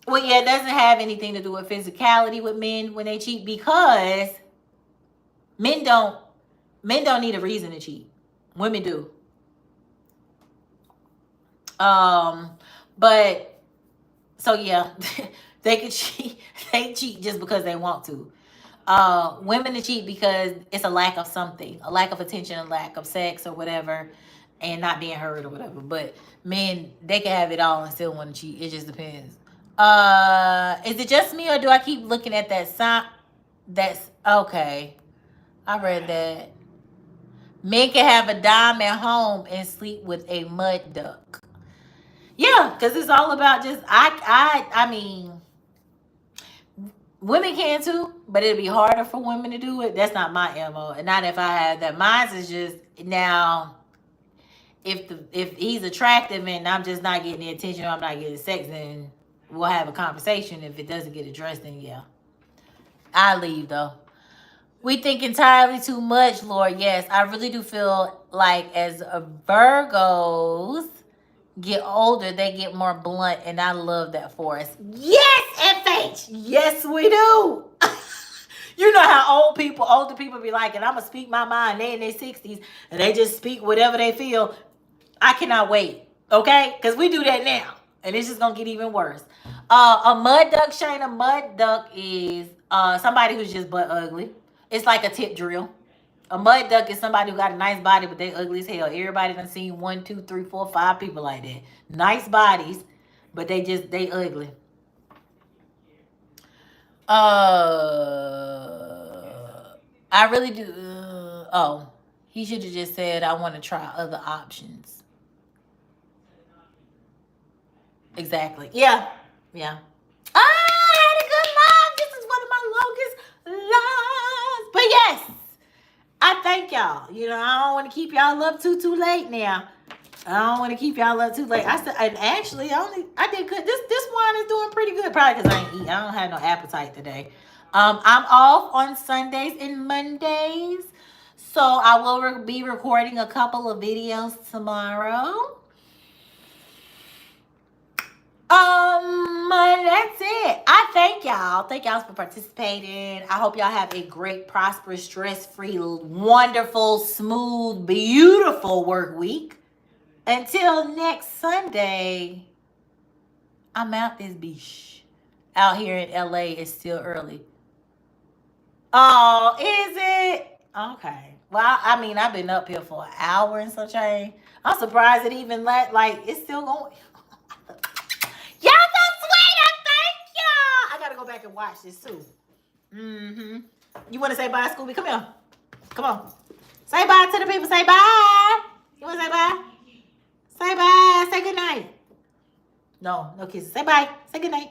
Well, yeah, it doesn't have anything to do with physicality with men when they cheat, because men don't need a reason to cheat. Women do. But so yeah, they could cheat. They cheat just because they want to. Women to cheat because it's a lack of something, a lack of attention, a lack of sex or whatever, and not being heard or whatever. But men, they can have it all and still want to cheat. It just depends. Is it just me or do I keep looking at that sign? That's okay. I read that. Men can have a dime at home and sleep with a mud duck. Yeah, because it's all about just I mean, women can too, but it'd be harder for women to do it. That's not my MO, and not if I had that. Mine is just now. If he's attractive and I'm just not getting the attention, or I'm not getting sex, then we'll have a conversation. If it doesn't get addressed, then yeah, I leave though. We think entirely too much, Lord. Yes, I really do feel like as a Virgos get older, they get more blunt, and I love that for us. Yes, FH. Yes, we do. You know how older people be like, and I'm gonna speak my mind. They in their 60s, and they just speak whatever they feel. I cannot wait. Okay, because we do that now, and it's just gonna get even worse. A mud duck, Shane. A mud duck is somebody who's just butt ugly. It's like a tip drill. A mud duck is somebody who got a nice body, but they ugly as hell. Everybody done seen 1, 2, 3, 4, 5 people like that. Nice bodies, but they ugly. I really do. He should have just said, I want to try other options. Exactly. Yeah. Yeah. I had a good life. This is one of my longest lives. But yes, I thank y'all. You know, I don't want to keep y'all up too late now. I don't want to keep y'all up too late. I actually I did good. This wine is doing pretty good. Probably because I ain't eating. I don't have no appetite today. I'm off on Sundays and Mondays, so I will be recording a couple of videos tomorrow. That's it. I thank y'all. Thank y'all for participating. I hope y'all have a great, prosperous, stress-free, wonderful, smooth, beautiful work week. Until next Sunday, I'm out this beach. Out here in LA, it's still early. Oh, is it? Okay. Well, I mean, I've been up here for an hour and some change. I'm surprised it even like it's still going. Y'all so sweet. I thank y'all. I gotta go back and watch this too. You want to say bye, Scooby? Come here. Come on. Say bye to the people. Say bye. You want to say bye? Say bye. Say good night. No kisses. Say bye. Say good night.